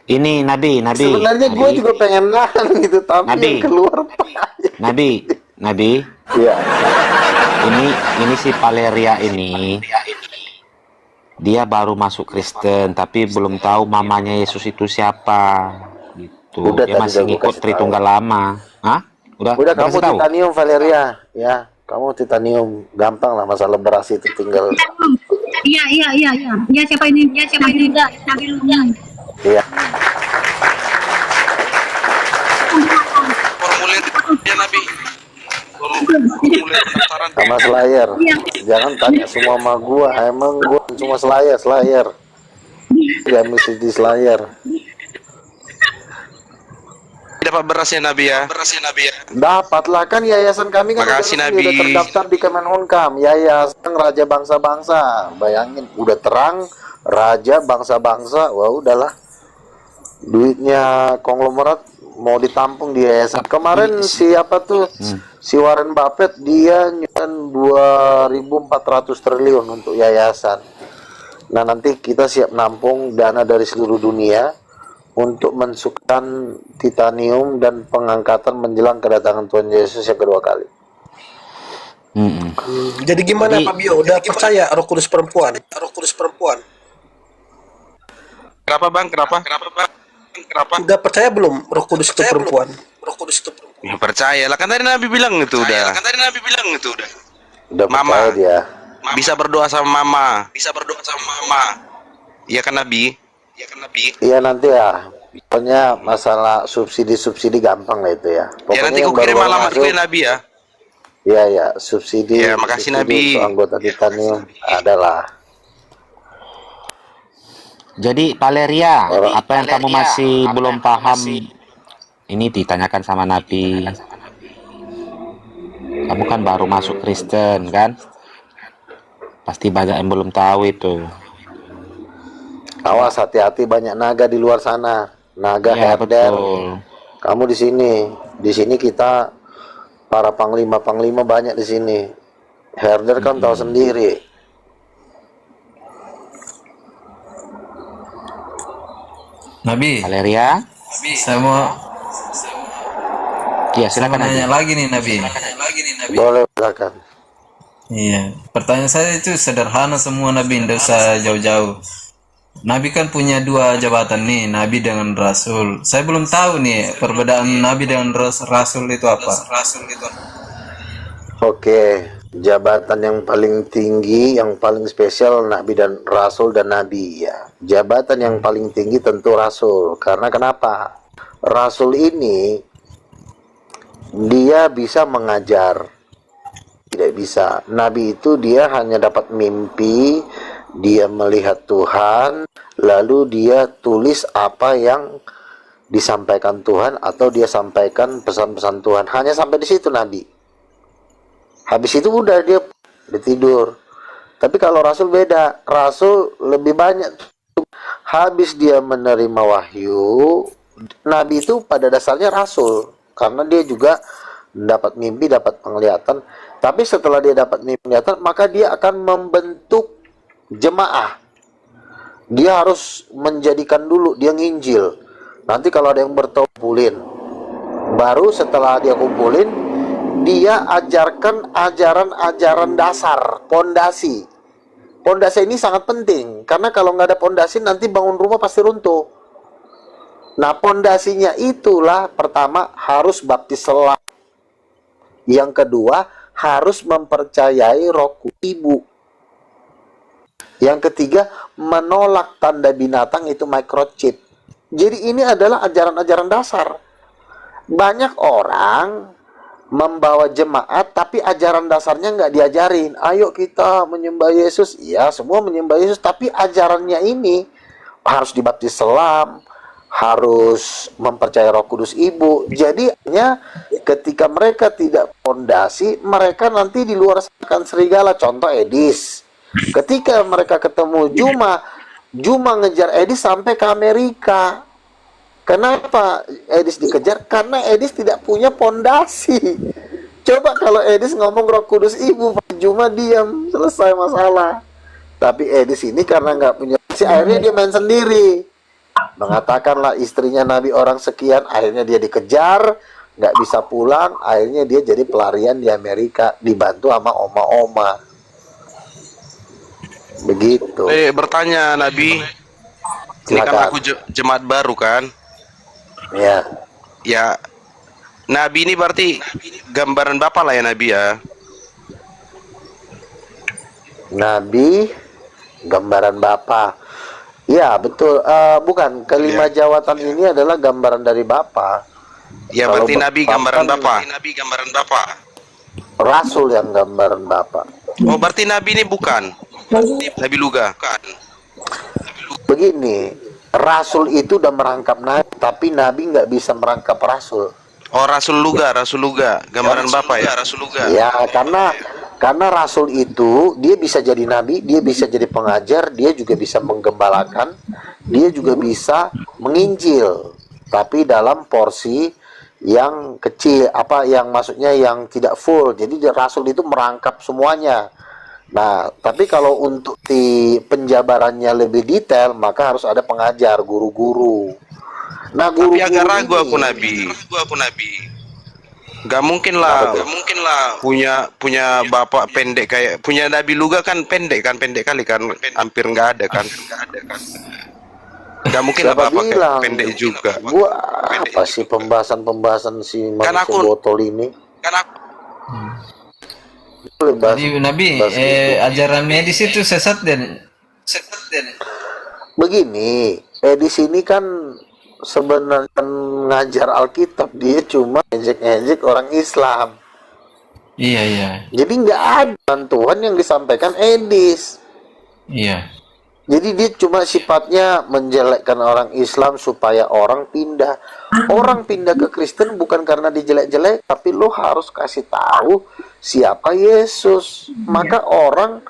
Speaker 10: Ini Nabi.
Speaker 3: Sebenarnya gue juga pengen nahan gitu, tapi yang keluar
Speaker 10: Nabi.
Speaker 3: Iya.
Speaker 10: Ini si Valeria ini, dia baru masuk Kristen, tapi belum tahu mamanya Yesus itu siapa. Gitu.
Speaker 3: Udah,
Speaker 10: dia masih ngikut Tritunggal lama. Hah? Udah
Speaker 3: Kamu
Speaker 10: kasih tahu?
Speaker 3: titanium Valeria, ya. Kamu titanium, gampang lah masalah beras itu tinggal.
Speaker 9: Iya. Ya siapa ini? Nabi Luga.
Speaker 3: Iya.
Speaker 7: Formulirnya Nabi. Formulir pendaftaran.
Speaker 3: Sama Slayer. Jangan tanya semua sama gua. Emang gua cuma Slayer. Ya mesti di Slayer.
Speaker 7: Dapat berasnya Nabi ya.
Speaker 3: Dapatlah, kan yayasan kami kan
Speaker 7: Makasih,
Speaker 3: udah
Speaker 7: Nabi.
Speaker 3: terdaftar di Kemenhunkam, Yayasan Raja Bangsa-Bangsa. Bayangin, udah terang Raja Bangsa-Bangsa. Wah, udahlah. Duitnya konglomerat mau ditampung di yayasan. Kemarin siapa tuh? Si Warren Buffett, dia nyumbang 2.400 triliun untuk yayasan. Nah, nanti kita siap nampung dana dari seluruh dunia untuk mensukseskan titanium dan pengangkatan menjelang kedatangan Tuhan Yesus yang kedua kali.
Speaker 4: Jadi gimana Fabio? Udah percaya Roh Kudus perempuan?
Speaker 7: Kenapa bang?
Speaker 4: Udah percaya belum Roh Kudus itu perempuan?
Speaker 7: Ya, percaya lah, kan tadi Nabi bilang itu udah.
Speaker 3: Udah
Speaker 7: Mama.
Speaker 3: percaya dia.
Speaker 7: Bisa berdoa sama mama. Iya kan Nabi?
Speaker 3: Iya, nanti ya. Pokoknya masalah subsidi gampang lah itu ya. Pokoknya
Speaker 7: Ya nanti
Speaker 3: yang
Speaker 7: aku kirim
Speaker 3: baru-baru
Speaker 7: alamatku
Speaker 3: masuk,
Speaker 7: ya Nabi ya.
Speaker 3: Iya, subsidi.
Speaker 7: Ya, makasih,
Speaker 3: subsidi
Speaker 7: Nabi.
Speaker 3: untuk anggota titanium adalah.
Speaker 10: Jadi Valeria, apa yang kamu masih belum paham? Ini ditanyakan sama Nabi. Kamu kan baru masuk Kristen kan? Pasti banyak yang belum tahu itu.
Speaker 3: Awas, hati-hati, banyak naga di luar sana. Naga
Speaker 10: Ya,
Speaker 3: herder.
Speaker 10: betul.
Speaker 3: Kamu di sini. Di sini kita para panglima banyak di sini. Herder kan tahu sendiri.
Speaker 6: Nabi,
Speaker 10: Valeria?
Speaker 6: saya mau
Speaker 10: Ya, silakan
Speaker 6: nanya
Speaker 10: aja.
Speaker 6: lagi nih Nabi.
Speaker 3: Boleh, silakan.
Speaker 6: Iya, pertanyaan saya itu sederhana semua Nabi, tidak usah jauh-jauh. Nabi kan punya dua jabatan nih, Nabi dengan Rasul. Saya belum tahu nih perbedaan Nabi dengan Rasul itu apa.
Speaker 3: Oke, jabatan yang paling tinggi, yang paling spesial Nabi dan Rasul dan Nabi ya. Jabatan yang paling tinggi tentu Rasul. Karena kenapa? Rasul ini dia bisa mengajar. Tidak bisa. Nabi itu dia hanya dapat mimpi, dia melihat Tuhan, lalu dia tulis apa yang disampaikan Tuhan atau dia sampaikan pesan-pesan Tuhan. Hanya sampai di situ Nabi. Habis itu udah dia tidur. Tapi kalau Rasul beda. Rasul lebih banyak. Habis dia menerima wahyu, Nabi itu pada dasarnya Rasul. Karena dia juga dapat mimpi, dapat penglihatan. Tapi setelah dia dapat mimpi penglihatan, maka dia akan membentuk jemaah. Dia harus menjadikan dulu, dia nginjil. Nanti kalau ada yang bertopulin, baru setelah dia kumpulin, dia ajarkan ajaran-ajaran dasar, pondasi. Pondasi ini sangat penting, karena kalau nggak ada pondasi nanti bangun rumah pasti runtuh. Nah, pondasinya itulah pertama harus baptis selam. Yang kedua, harus mempercayai Roh Ibu. Yang ketiga, menolak tanda binatang itu microchip. Jadi ini adalah ajaran-ajaran dasar. Banyak orang membawa jemaat tapi ajaran dasarnya nggak diajarin. Ayo kita menyembah Yesus. Iya, semua menyembah Yesus, tapi ajarannya ini harus dibaptis selam, harus mempercayai Roh Kudus Ibu. Jadi hanya ketika mereka tidak pondasi, mereka nanti di luar akan serigala. Contoh Edis. Ketika mereka ketemu Juma ngejar Edis sampai ke Amerika. Kenapa Edis dikejar? Karena Edis tidak punya pondasi. Coba kalau Edis ngomong Roh Kudus Ibu, Juma diam, selesai masalah. Tapi Edis ini karena nggak punya pondasi, akhirnya dia main sendiri. Mengatakanlah istrinya Nabi orang sekian, akhirnya dia dikejar, nggak bisa pulang, akhirnya dia jadi pelarian di Amerika, dibantu sama oma-oma. Begitu.
Speaker 7: Bertanya Nabi, ini kan aku jemaat baru kan?
Speaker 3: Ya.
Speaker 7: Ya, Nabi ini berarti gambaran Bapa lah ya Nabi ya?
Speaker 3: Nabi, gambaran Bapa. Ya, betul. Bukan, kelima jawatan ini adalah gambaran dari Bapa.
Speaker 7: Ya, berarti Nabi gambaran Bapa. Nabi gambaran Bapa.
Speaker 3: Rasul yang gambaran Bapa.
Speaker 7: Oh, berarti Nabi ini bukan Nabi Luga.
Speaker 3: Begini, Rasul itu udah merangkap Nabi, tapi Nabi nggak bisa merangkap Rasul.
Speaker 7: Oh, Rasul Luga, gambaran Bapa ya? Rasul Luga.
Speaker 3: Ya, karena Rasul itu dia bisa jadi Nabi, dia bisa jadi pengajar, dia juga bisa menggembalakan, dia juga bisa menginjil, tapi dalam porsi yang kecil, yang maksudnya yang tidak full. Jadi Rasul itu merangkap semuanya. Nah, tapi kalau untuk di penjabarannya lebih detail, maka harus ada pengajar, guru-guru. Nah, guru-guru
Speaker 7: tapi agak ragu aku Nabi. Gak mungkin lah punya bapak pendek kayak punya Nabi Luga kan pendek kali kan, hampir nggak ada kan. Gak mungkin lah bapak kayak pendek juga.
Speaker 3: Gua apa sih pembahasan si manusia botol ini?
Speaker 6: Jadi Nabi, ajaran medis itu sesat dan
Speaker 3: begini, Edis ini kan sebenarnya ngajar Alkitab, dia cuma ngejek-ngejek orang Islam.
Speaker 6: Iya.
Speaker 3: Jadi nggak ada bantuan yang disampaikan Edis.
Speaker 6: Iya.
Speaker 3: Jadi dia cuma sifatnya menjelekkan orang Islam supaya orang pindah. Orang pindah ke Kristen bukan karena dijelek-jelek, tapi lo harus kasih tahu siapa Yesus. Maka orang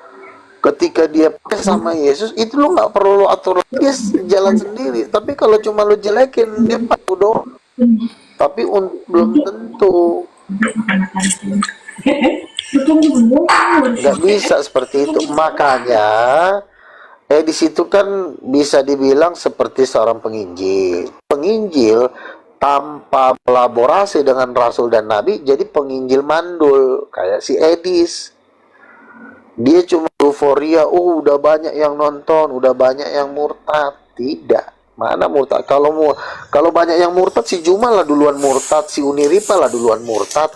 Speaker 3: ketika dia sama Yesus itu lo nggak perlu lo atur, dia jalan sendiri. Tapi kalau cuma lo jelekin, dia patuh doang. Tapi belum tentu. Nggak bisa seperti itu. Makanya di situ kan bisa dibilang seperti seorang penginjil. Penginjil tanpa kolaborasi dengan Rasul dan Nabi jadi penginjil mandul kayak si Edis. Dia cuma euforia, udah banyak yang nonton, udah banyak yang murtad. Tidak. Mana murtad? Kalau banyak yang murtad, si Juma lah duluan murtad, si Uniripa lah duluan murtad.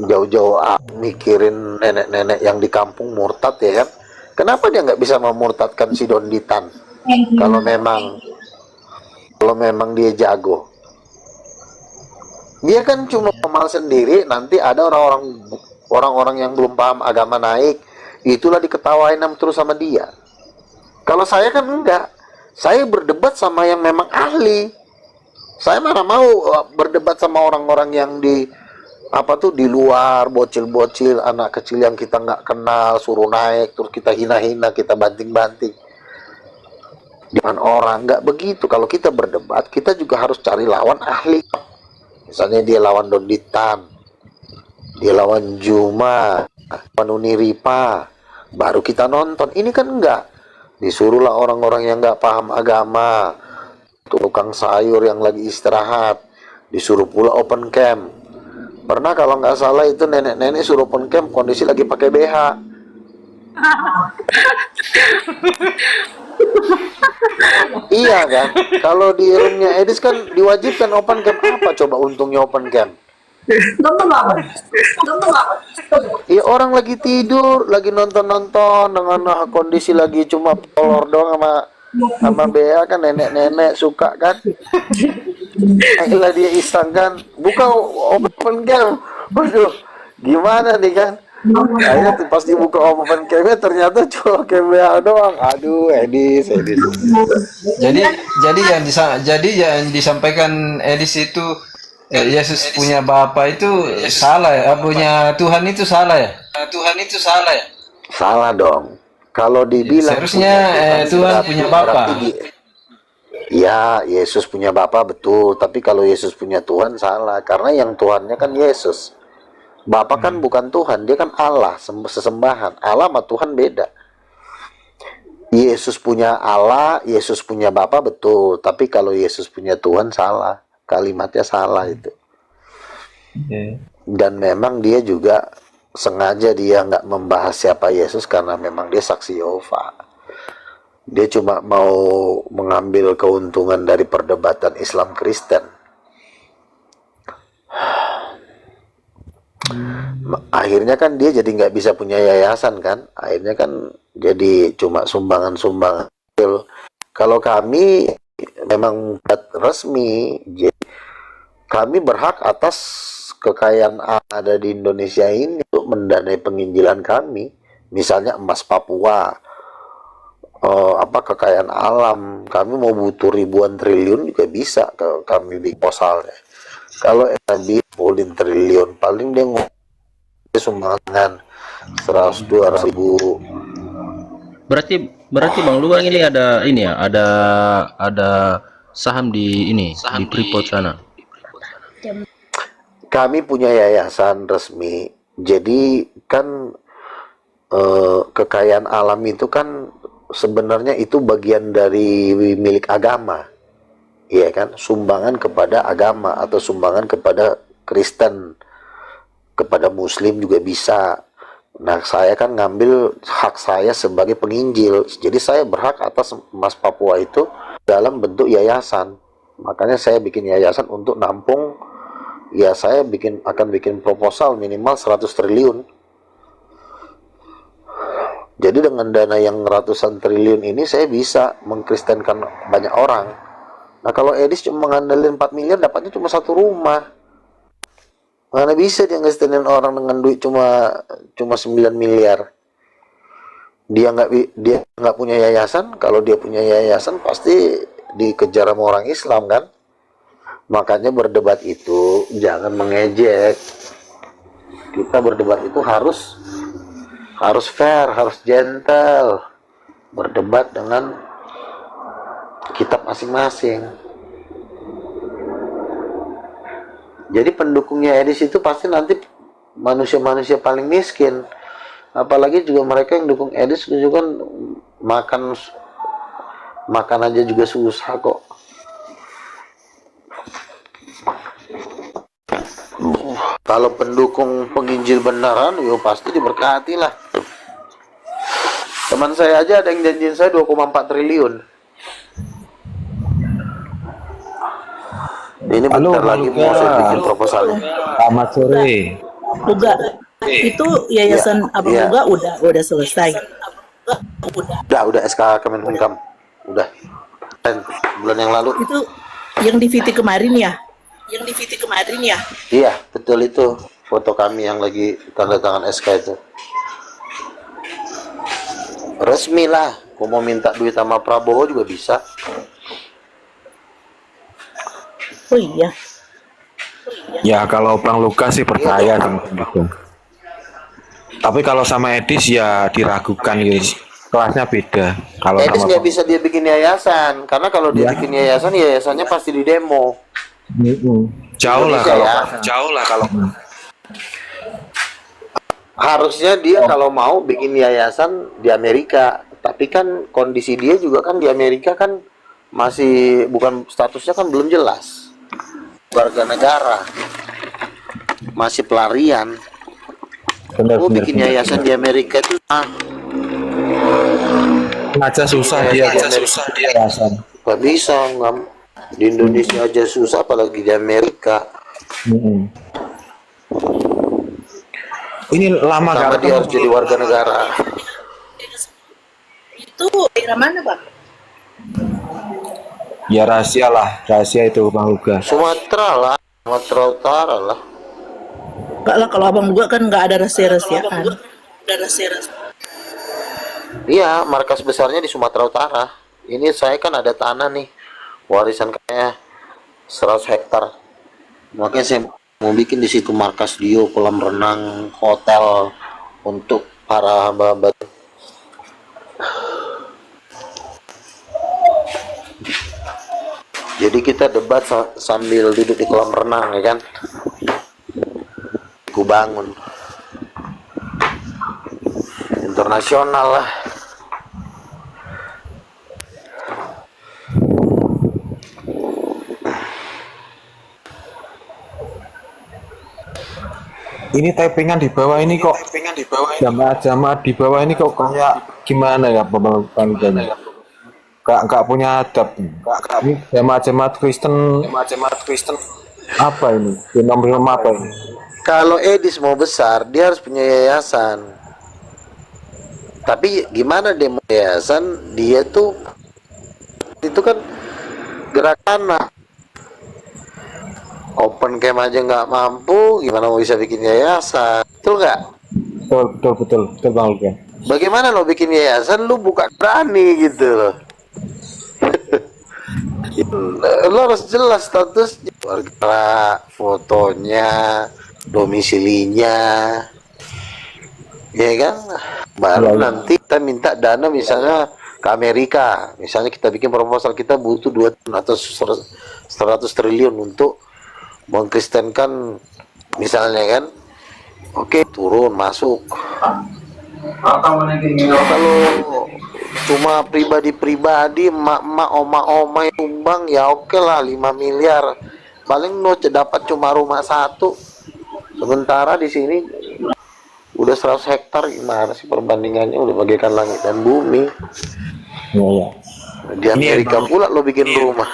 Speaker 3: Jauh-jauh mikirin nenek-nenek yang di kampung murtad ya kan? Kenapa dia nggak bisa memurtadkan si Donditan? Kalau memang dia jago, dia kan cuma amal sendiri. Nanti ada orang-orang yang belum paham agama naik, itulah diketawain terus sama dia. Kalau saya kan enggak, saya berdebat sama yang memang ahli. Saya mana mau berdebat sama orang-orang yang di luar, bocil-bocil, anak kecil yang kita nggak kenal, suruh naik, terus kita hina-hina, kita banting-banting. Dengan orang, nggak begitu. Kalau kita berdebat, kita juga harus cari lawan ahli. Misalnya dia lawan Donditan, dia lawan Juma, lawan Uniripa, baru kita nonton. Ini kan enggak, disuruhlah orang-orang yang nggak paham agama, tukang sayur yang lagi istirahat, disuruh pula open cam. Pernah kalau nggak salah itu nenek-nenek suruh open cam kondisi lagi pakai BH. Iya kan, kalau di roomnya Edis kan diwajibkan open cam. Apa coba untungnya open cam? Iya, orang lagi tidur, lagi nonton-nonton dengan kondisi lagi cuma kolor doang sama Bea kan, nenek-nenek suka kan. Akhirnya dia iseng kan, buka open cam. Waduh, gimana nih kan? Akhirnya pas dibuka open cam ternyata cuma Bea doang. Aduh, Edis.
Speaker 6: Jadi yang disampaikan Edis itu Yesus punya Bapa itu salah ya, punya Tuhan itu salah ya?
Speaker 3: Salah dong. Kalau dibilang
Speaker 6: seharusnya Tuhan punya Bapa.
Speaker 3: Ya, Yesus punya Bapa betul, tapi kalau Yesus punya Tuhan salah, karena yang Tuhannya kan Yesus. Bapa kan bukan Tuhan, dia kan Allah, sesembahan. Allah sama Tuhan beda. Yesus punya Allah, Yesus punya Bapa betul, tapi kalau Yesus punya Tuhan salah. Kalimatnya salah itu. Dan memang dia juga sengaja dia nggak membahas siapa Yesus karena memang dia saksi Yehova. Dia cuma mau mengambil keuntungan dari perdebatan Islam Kristen. Akhirnya kan dia jadi nggak bisa punya yayasan kan. Akhirnya kan jadi cuma sumbangan-sumbangan. Kalau kami memang resmi, jadi kami berhak atas kekayaan ada di Indonesia ini untuk mendanai penginjilan kami. Misalnya emas Papua, kekayaan alam, kami mau butuh ribuan triliun juga bisa ke kami di posalnya. Kalau tadi pulin triliun, paling dia sumbangan 100-200 ribu.
Speaker 4: Berarti Bang Luang ini ada saham di di Freeport sana.
Speaker 3: Kami punya yayasan resmi. Jadi kan kekayaan alam itu kan sebenarnya itu bagian dari milik agama. Iya kan? Sumbangan kepada agama atau sumbangan kepada Kristen, kepada Muslim juga bisa. Nah, saya kan ngambil hak saya sebagai penginjil. Jadi saya berhak atas emas Papua itu dalam bentuk yayasan. Makanya saya bikin yayasan untuk nampung. Ya, saya akan bikin proposal minimal 100 triliun. Jadi dengan dana yang ratusan triliun ini saya bisa mengkristenkan banyak orang. Nah, kalau Edis cuma mengandalkan 4 miliar dapatnya cuma satu rumah. Mana bisa dia ngestenin orang dengan duit cuma 9 miliar. Dia nggak punya yayasan. Kalau dia punya yayasan pasti dikejar sama orang Islam kan. Makanya berdebat itu jangan mengejek. Kita berdebat itu harus fair, harus gentle. Berdebat dengan kitab masing-masing. Jadi pendukungnya Edis itu pasti nanti manusia-manusia paling miskin. Apalagi juga mereka yang dukung Edis juga kan makan aja juga susah kok. Kalau pendukung penginjil beneran, yo pasti diberkati lah. Teman saya aja ada yang janjiin saya 2,4 triliun. Ini bentar lagi mau saya bikin proposalnya.
Speaker 10: Selamat sore.
Speaker 11: Luga, itu yayasan Abang Luga udah selesai.
Speaker 3: Udah SK Kemenkumham. Udah. Bulan yang lalu.
Speaker 11: Itu yang di VT kemarin ya?
Speaker 3: Iya, betul itu. Foto kami yang lagi tanda tangan SK itu. Resmi lah. Kalau mau minta duit sama Prabowo juga bisa.
Speaker 11: Oh iya.
Speaker 10: Ya kalau Bang Luka sih percaya sama itu. Tapi kalau sama Edis ya diragukan gitu. Kelasnya beda. Kalau
Speaker 3: Edis
Speaker 10: sama
Speaker 3: nggak bisa dia bikin yayasan, karena kalau dia bikin yayasan, yayasannya pasti di demo.
Speaker 10: Jauh lah kalau
Speaker 3: Harusnya dia kalau mau bikin yayasan di Amerika, tapi kan kondisi dia juga kan di Amerika kan masih bukan statusnya kan belum jelas. Warga negara. Masih pelarian. Bikin yayasan di Amerika itu
Speaker 12: aja susah dia yayasan.
Speaker 3: nggak bisa, nggak, di Indonesia aja susah apalagi di Amerika.
Speaker 12: Ini lama
Speaker 3: sama
Speaker 12: gak
Speaker 3: dia harus jadi warga negara.
Speaker 11: Itu daerah mana, Bang?
Speaker 12: ya rahasia itu Bang Luga.
Speaker 3: Sumatera Utara lah.
Speaker 11: Enggak lah, kalau Abang Luga kan nggak ada rahasia-rahasiaan.
Speaker 3: Iya, markas besarnya di Sumatera Utara. Ini saya kan ada tanah nih, warisan kayak 100 hektar. Makanya saya mau bikin di situ markas Dio, kolam renang, hotel untuk para hamba-hamba. Jadi kita debat sambil duduk di kolam renang, ya kan? Ku bangun internasional lah.
Speaker 12: Ini tappingan di bawah ini kok jamaah di bawah ini kok kayak gimana ya Bang Luga? Nggak punya adab. Ini jemaat Kristen apa ini? Film apa ini?
Speaker 3: Kalau Edis mau besar, dia harus punya yayasan. Tapi gimana dia mau yayasan? Dia tuh itu kan gerakan open camp aja nggak mampu, gimana mau bisa bikin yayasan? Betul nggak?
Speaker 12: Betul Bang Luga.
Speaker 3: Bagaimana lo bikin yayasan? Lu bukan berani gitu loh. Lo harus jelas status warga, fotonya, domisilinya, ya kan? Baru nanti kita minta dana misalnya ke Amerika. Misalnya kita bikin proposal, kita butuh 2 atau 100 triliun untuk mengkristenkan misalnya kan. Oke, turun masuk. Kalau cuma pribadi emak-emak, oma-oma yang tumbang ya oke lah 5 miliar. Paling no dapat cuma rumah 1. Sementara di sini udah 100 hektar, gimana sih perbandingannya? Udah bagaikan langit dan bumi.
Speaker 12: Ya.
Speaker 3: Di Amerika pula lo bikin rumah.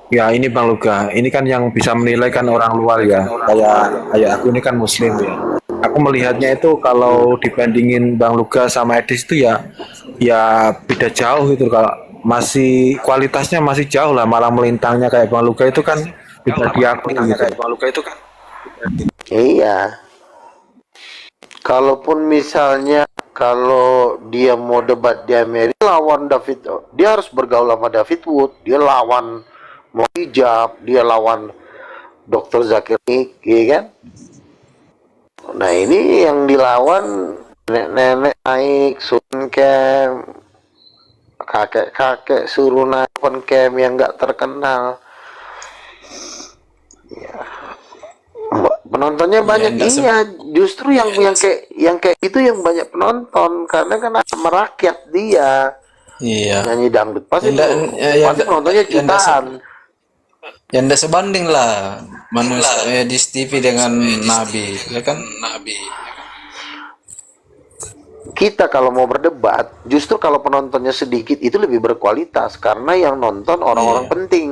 Speaker 12: Ya ini Bang Luga, ini kan yang bisa menilai kan orang luar ya. Kayak aku ini kan Muslim ya. Aku melihatnya itu kalau dibandingin Bang Luga sama Edis itu ya beda jauh gitu. Kalau masih kualitasnya masih jauh lah, malah melintangnya kayak Bang Luga itu kan bisa diakui gitu.
Speaker 3: Iya. Kalaupun misalnya kalau dia mau debat di Amerika lawan David, dia harus bergaul sama David Wood. Dia lawan mau hijab, dia lawan Dr. Zakir Naik, ya kan? Nah ini yang dilawan nenek-nenek naik sun camp, kakek-kakek suruh naik camp yang nggak terkenal. Ya. Penontonnya banyak, iya. Justru yang kayak itu yang banyak penonton karena kan merakyat dia.
Speaker 6: Iya.
Speaker 3: Nyanyi dangdut pasti penontonnya jutaan.
Speaker 6: Yang tidak sebanding lah manusia di TV dengan Nabi, ya kan?
Speaker 3: Kita kalau mau berdebat, justru kalau penontonnya sedikit itu lebih berkualitas karena yang nonton orang-orang penting.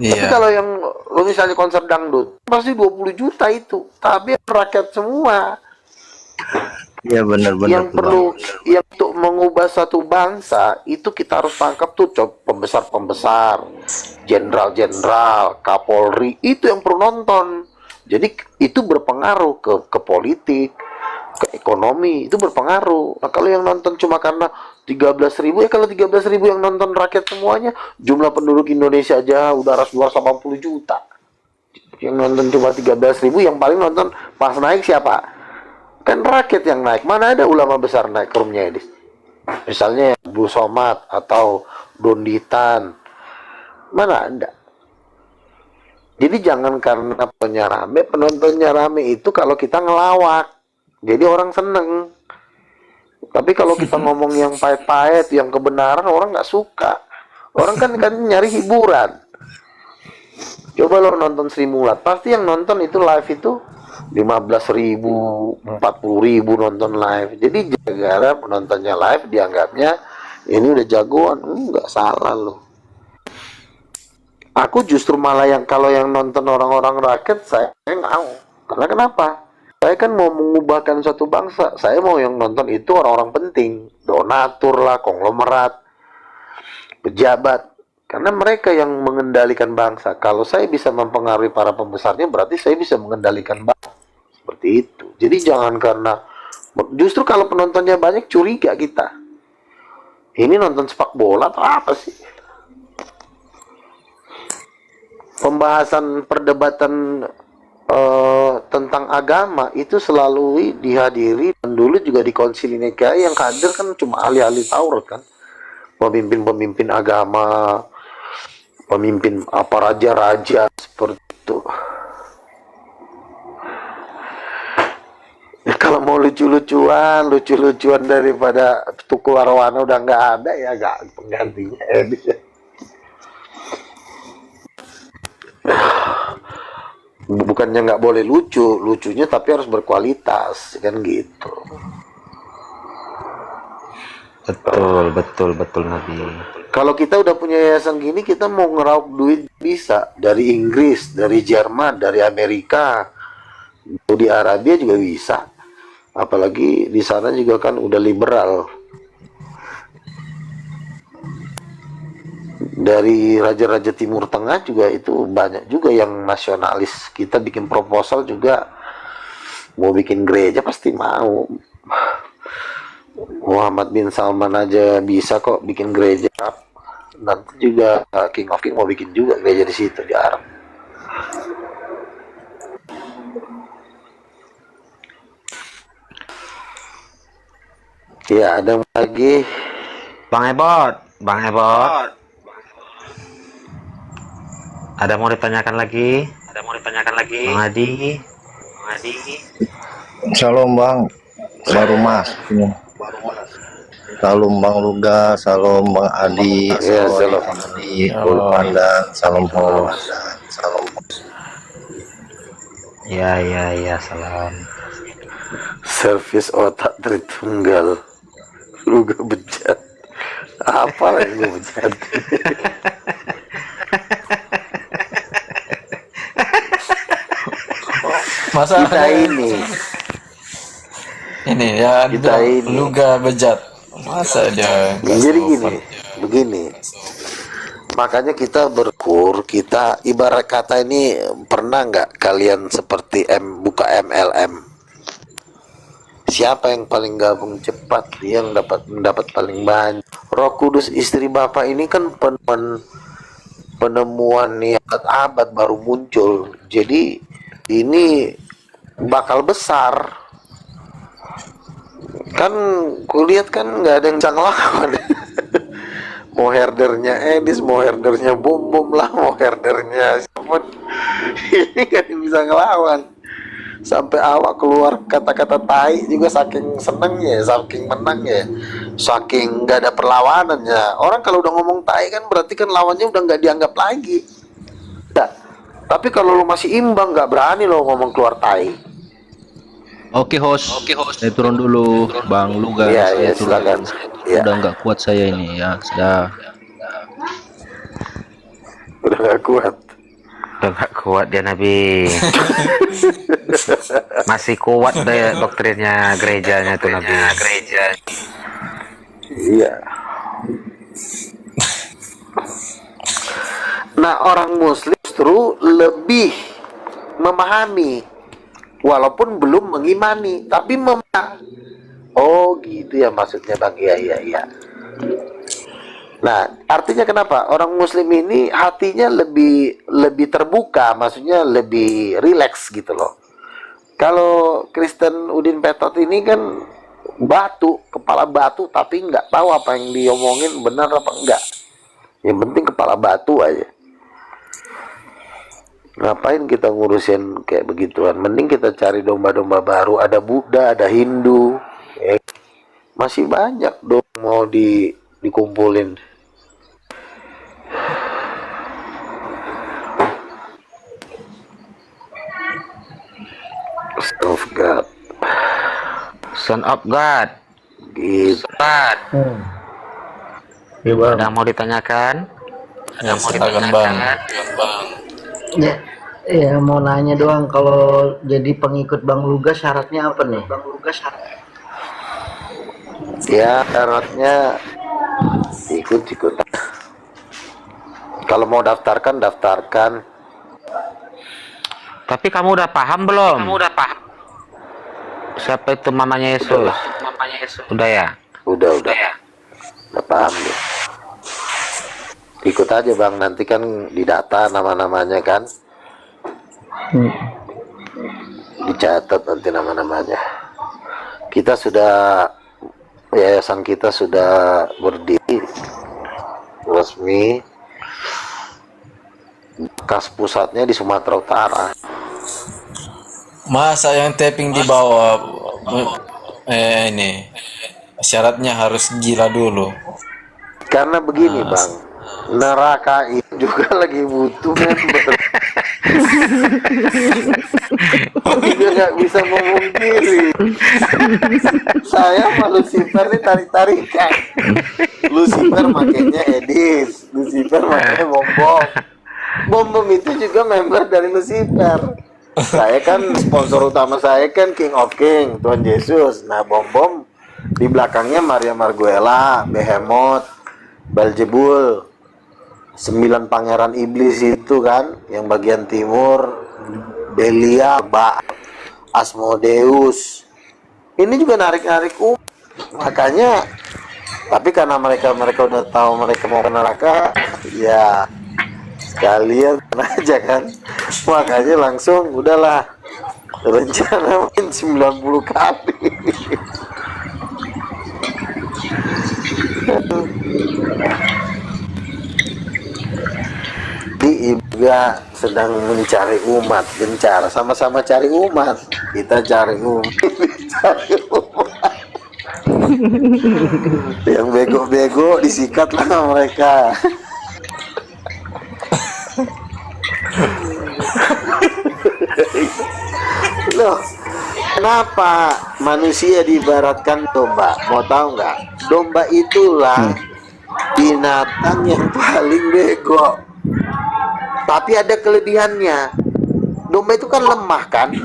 Speaker 3: Tapi kalau yang lo misalnya konser dangdut pasti 20 juta itu, tapi rakyat semua.
Speaker 12: Iya benar.
Speaker 3: Yang perlu yang untuk mengubah satu bangsa itu kita harus tangkap tuh pembesar-pembesar, jenderal-jenderal, Kapolri, itu yang perlu nonton. Jadi itu berpengaruh ke politik, ke ekonomi, itu berpengaruh. Nah kalau yang nonton cuma karena 13.000, ya kalau 13.000 yang nonton rakyat semuanya, jumlah penduduk Indonesia aja udah 280 juta. Yang nonton cuma 13.000, yang paling nonton pas naik siapa? Kan rakyat yang naik. Mana ada ulama besar naik ke roomnya Edis? Misalnya Bu Somad atau Donditan, mana ada? Jadi jangan karena penontonnya rame itu kalau kita ngelawak. Jadi orang seneng. Tapi kalau kita ngomong yang pahit-pahit, yang kebenaran, orang nggak suka. Orang kan nyari hiburan. Coba lo nonton Sri Mulat, pasti yang nonton itu live itu 15.000, 40.000 nonton live. Jadi gara-gara penontonnya live dianggapnya ini udah jagoan. Nggak salah loh. Aku justru malah yang kalau yang nonton orang-orang rakyat saya nggak mau. Karena kenapa? Saya kan mau mengubahkan suatu bangsa. Saya mau yang nonton itu orang-orang penting, donatur lah, konglomerat, pejabat. Karena mereka yang mengendalikan bangsa. Kalau saya bisa mempengaruhi para pembesarnya, berarti saya bisa mengendalikan bangsa. Seperti itu. Jadi jangan karena justru kalau penontonnya banyak curiga kita. Ini nonton sepak bola atau apa sih? Pembahasan perdebatan tentang agama itu selalu dihadiri, dan dulu juga di Konsili Nikea yang hadir kan cuma ahli-ahli Taurat kan, pemimpin-pemimpin agama, pemimpin apa raja-raja seperti itu. Ya, kalau mau lucu-lucuan daripada Tukul Arwana udah nggak ada ya, nggak penggantinya. Bukannya nggak boleh lucunya tapi harus berkualitas kan gitu.
Speaker 10: Betul Nabi.
Speaker 3: Kalau kita udah punya yayasan gini, kita mau ngeraup duit bisa dari Inggris, dari Jerman, dari Amerika, Saudi Arabia juga bisa. Apalagi di sana juga kan udah liberal. Dari raja-raja Timur Tengah juga itu banyak juga yang nasionalis. Kita bikin proposal juga, mau bikin gereja pasti mau. Muhammad bin Salman aja bisa kok bikin gereja. Nanti juga King of King mau bikin juga gereja di situ di Arab. Ya, ada lagi.
Speaker 10: Bang Ebot. Ada mau ditanyakan lagi? Bang Adi.
Speaker 13: Shalom Bang, baru Mas. Salam Bang Luga, salam Bang Adi, salam Adi, Pandang, salam Bos.
Speaker 10: Ya, salam.
Speaker 3: Servis otak Tritunggal. Luga bejat. Apa lagi lu bejat?
Speaker 6: Masa
Speaker 3: kita
Speaker 6: ini ya kita Luga bejat. Masa dia
Speaker 3: jadi begini. Makanya kita kita ibarat kata ini, pernah nggak kalian seperti buka MLM? Siapa yang paling gabung cepat, dia yang mendapat paling banyak. Roh Kudus istri Bapak ini kan penemuan abad baru muncul. Jadi ini bakal besar. Kan kulihat kan nggak ada yang bisa ngelawan. Mau herdernya Edis, mau herdernya Bum lah, mau herdernya siapa, ini kan bisa ngelawan. Sampai awak keluar kata-kata tai juga saking senengnya, saking menangnya, saking nggak ada perlawanannya. Orang kalau udah ngomong tai kan berarti kan lawannya udah nggak dianggap lagi. Tapi kalau lo masih imbang, nggak berani lo ngomong keluar tai.
Speaker 14: Oke host, saya turun dulu, Bang Luga.
Speaker 3: Iya, silakan.
Speaker 14: Udah nggak kuat saya ini ya, sudah.
Speaker 3: Udah nggak kuat
Speaker 10: dia Nabi. Masih kuat deh doktrinnya gerejanya tuh Nabi.
Speaker 3: Iya. Nah, orang Muslim justru lebih memahami, walaupun belum mengimani, tapi oh gitu ya maksudnya Bang. Iya. Nah, artinya kenapa orang Muslim ini hatinya lebih terbuka, maksudnya lebih rileks gitu loh. Kalau Kristen Udin Petot ini kan kepala batu, tapi nggak tahu apa yang diomongin benar apa enggak. Yang penting kepala batu aja. Ngapain kita ngurusin kayak begituan? Mending kita cari domba-domba baru. Ada Buddha, ada Hindu. Masih banyak dong mau dikumpulin. Son of God.
Speaker 10: Son of God.
Speaker 3: Gitu.
Speaker 10: Ada mau ditanyakan?
Speaker 6: Ya, silakan Bang.
Speaker 15: Ya, ya mau nanya doang, kalau jadi pengikut Bang Luga syaratnya apa nih? Bang Luga
Speaker 3: Ya, syaratnya ikut. Kalau mau daftarkan.
Speaker 10: Tapi kamu udah paham belum? Siapa itu mamanya Yesus? Udah ya?
Speaker 3: Udah paham deh. Ikut aja Bang, nanti kan didata nama-namanya kan. Dicatat nanti nama-namanya. Yayasan kita sudah berdiri resmi. Kas pusatnya di Sumatera Utara.
Speaker 6: Masa yang tapping di bawah ini syaratnya harus gila dulu.
Speaker 3: Karena begini Bang, neraka itu juga lagi butuh member. Juga nggak bisa ngomong diri. Saya sama Lucifer nih tarik-tarikan. Lucifer makanya Edis, Lucifer makanya Bom itu juga member dari Lucifer. Saya kan sponsor utama saya kan King of King, Tuhan Yesus. Nah Bom di belakangnya Maria Marguela, Behemoth, Beelzebul, 9 pangeran iblis itu kan, yang bagian timur, Belial, Baal, Asmodeus. Ini juga narik-narik makanya. Tapi karena mereka udah tahu mereka mau ke neraka, ya kalian aja kan. Makanya langsung udahlah, rencana main 90 kali. Di juga sedang mencari umat, gencar, sama-sama cari umat. Kita cari umat. Yang bego-bego disikat lah mereka. Loh, kenapa manusia diibaratkan domba? Mau tahu nggak? Domba itulah binatang yang paling bego. Tapi ada kelebihannya. Domba itu kan lemah kan?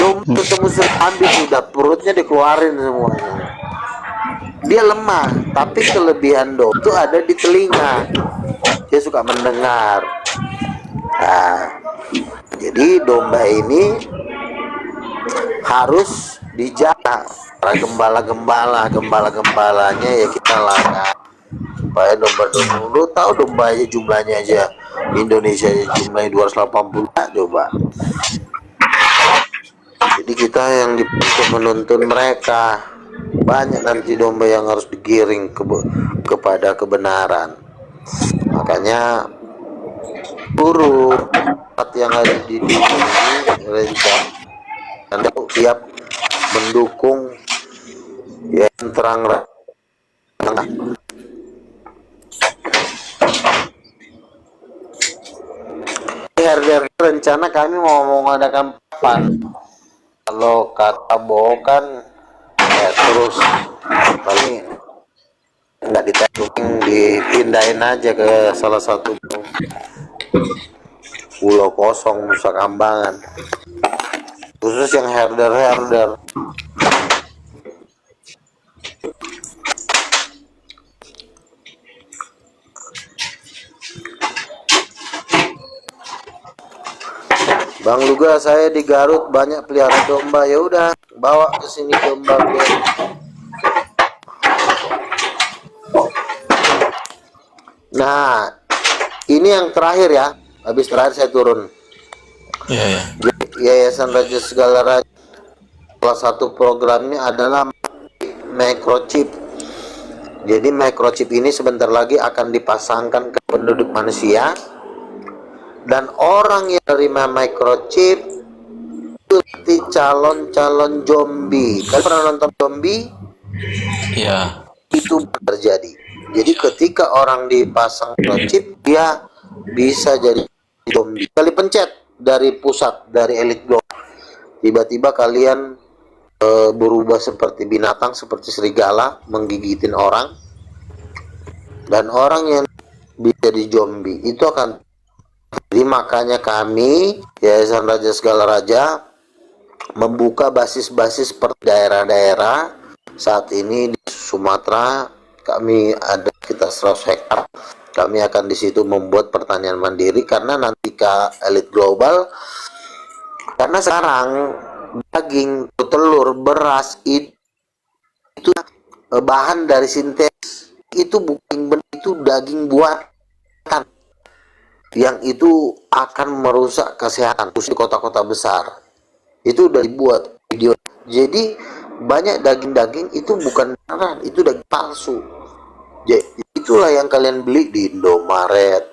Speaker 3: Domba ketemu ambil sudah perutnya dikeluarin semuanya. Dia lemah, tapi kelebihan domba itu ada di telinga. Dia suka mendengar. Nah, jadi domba ini harus dijaga. Para gembala-gembalanya ya kita lakukan supaya domba-domba, lu tahu domba aja jumlahnya aja Indonesia jumlahnya 280 coba. Jadi kita yang menuntun mereka. Banyak nanti domba yang harus digiring kepada kebenaran. Makanya guru yang ada di dunia ini rencana Anda siap mendukung yang terang-terang. Harga rencana kami mau mengadakan papan. Kalau kata bohong ya terus paling nggak ditemuin, dipindahin aja ke salah satu pulau kosong Nusa Kambangan, khusus yang herder. Bang Luga, saya di Garut banyak pelihara domba. Ya udah, bawa ke sini domba gue. Nah, ini yang terakhir ya. Habis terakhir saya turun.
Speaker 6: Iya.
Speaker 3: Yayasan Raja Segala Raja. Salah satu programnya adalah microchip. Jadi microchip ini sebentar lagi akan dipasangkan ke penduduk manusia. Dan orang yang terima microchip itu seperti calon-calon zombie. Kalian pernah nonton zombie?
Speaker 6: Iya.
Speaker 3: Itu terjadi. Jadi ketika orang dipasang microchip, dia bisa jadi zombie. Kali pencet dari pusat, dari Elite Global, tiba-tiba kalian berubah seperti binatang, seperti serigala, menggigitin orang. Dan orang yang bisa di zombie itu akan. Jadi makanya kami Yayasan Raja Segala Raja membuka basis-basis per daerah-daerah. Saat ini di Sumatera kami ada sekitar 100 hektar. Kami akan di situ membuat pertanian mandiri, karena nanti ke Elite Global, karena sekarang daging, telur, beras itu bahan dari sintetis. Itu bukan, itu daging buatan yang itu akan merusak kesehatan khusus di kota-kota besar. Itu udah dibuat video. Jadi banyak daging-daging itu bukan beneran, itu daging palsu. Jadi itulah yang kalian beli di Indomaret,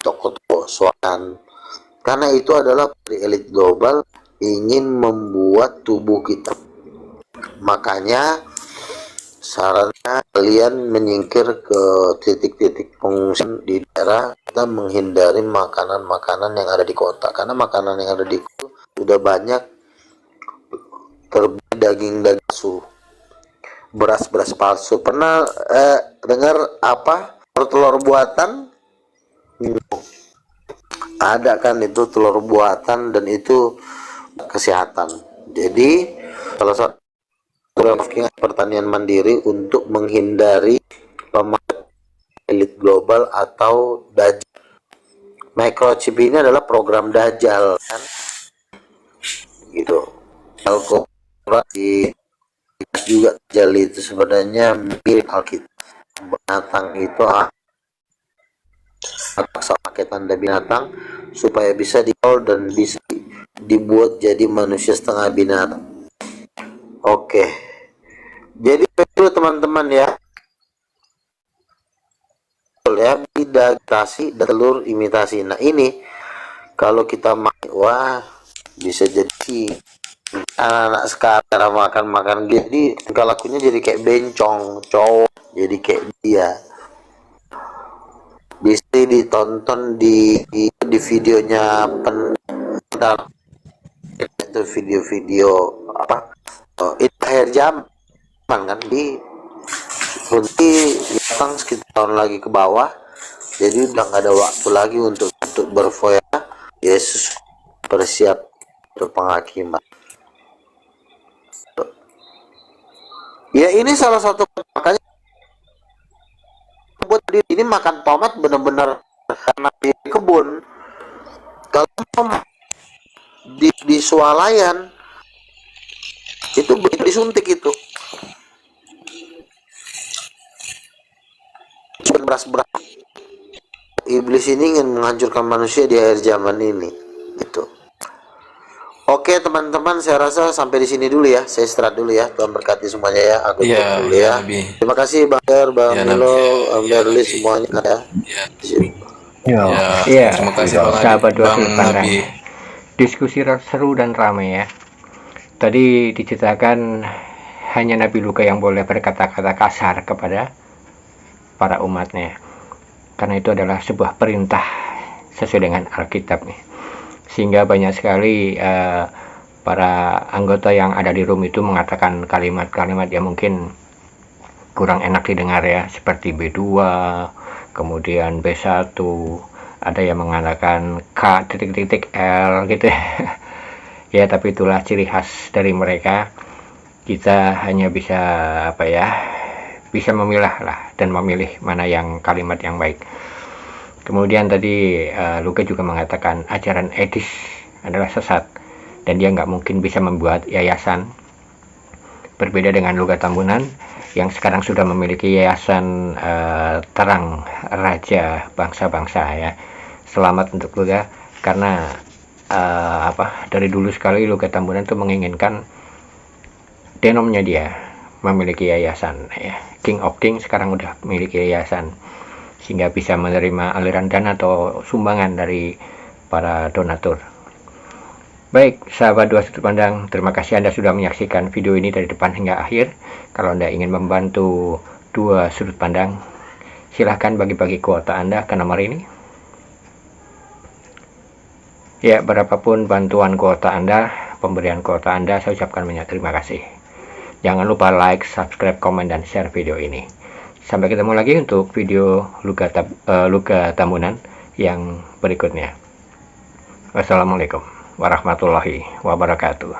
Speaker 3: toko-toko swakan. Karena itu adalah dari Elite Global ingin membuat tubuh kita. Makanya sarannya kalian menyingkir ke titik-titik pengungsian di daerah. Kita menghindari makanan-makanan yang ada di kota, karena makanan yang ada di kota sudah banyak terbeli daging-daging palsu, beras-beras palsu. Pernah dengar apa telur buatan? Ada kan itu telur buatan, dan itu kesehatan. Jadi salah satu pertanian mandiri untuk menghindari pemakai Elite Global atau Dajjal. Microchip ini adalah program Dajjal, kan? Gitu. Al-Quran juga Dajjal itu sebenarnya mirip Alkitab. Binatang itu pakai tanda binatang supaya bisa dikol dan bisa dibuat jadi manusia setengah binatang. Oke. Jadi itu teman-teman ya. Ya, imitasi telur imitasi. Nah, ini kalau kita makan, wah, bisa jadi anak-anak sekarang makan jadi lakunya jadi kayak bencong, cowok jadi kayak dia. Bisa ditonton di videonya pentar, itu video-video apa, itu akhir zaman kan, di nanti datang sekitar tahun lagi ke bawah. Jadi udah nggak ada waktu lagi untuk berfoya. Yesus bersiap untuk penghakiman. Ya, ini salah satu, makanya buat ini makan tomat benar-benar karena di kebun. Kalau di swalayan itu disuntik itu beras-beras. Iblis ini ingin menghancurkan manusia di akhir zaman ini. Itu. Oke teman-teman, saya rasa sampai di sini dulu ya. Saya istirahat dulu ya. Tuhan berkati semuanya ya. Aku dulu ya. Terima kasih Bang Der, Bang Milo, Bang Berli semuanya ya.
Speaker 2: Iya. Terima kasih sahabat dua Nabi. Diskusi seru dan ramai ya. Tadi diceritakan hanya Nabi Luka yang boleh berkata-kata kasar kepada para umatnya, karena itu adalah sebuah perintah sesuai dengan Alkitab nih. Sehingga banyak sekali para anggota yang ada di room itu mengatakan kalimat-kalimat yang mungkin kurang enak didengar ya, seperti B2, kemudian B1, ada yang mengatakan K.L gitu ya. Ya, tapi itulah ciri khas dari mereka. Kita hanya bisa bisa memilah lah dan memilih mana yang kalimat yang baik. Kemudian tadi Luka juga mengatakan ajaran etis adalah sesat dan dia nggak mungkin bisa membuat yayasan. Berbeda dengan Luka Tambunan yang sekarang sudah memiliki yayasan Terang Raja Bangsa-Bangsa ya. Selamat untuk Luka, karena dari dulu sekali Luka Tambunan itu menginginkan denomnya dia memiliki yayasan ya. King of King sekarang udah memiliki yayasan, sehingga bisa menerima aliran dana atau sumbangan dari para donatur. Baik, sahabat Dua Sudut Pandang, terima kasih Anda sudah menyaksikan video ini dari depan hingga akhir. Kalau Anda ingin membantu Dua Sudut Pandang, silahkan bagi-bagi kuota Anda ke nomor ini. Ya, berapapun bantuan kuota Anda, pemberian kuota Anda, saya ucapkan banyak terima kasih. Jangan lupa like, subscribe, komen, dan share video ini. Sampai ketemu lagi untuk video Luga Tambunan yang berikutnya. Wassalamualaikum warahmatullahi wabarakatuh.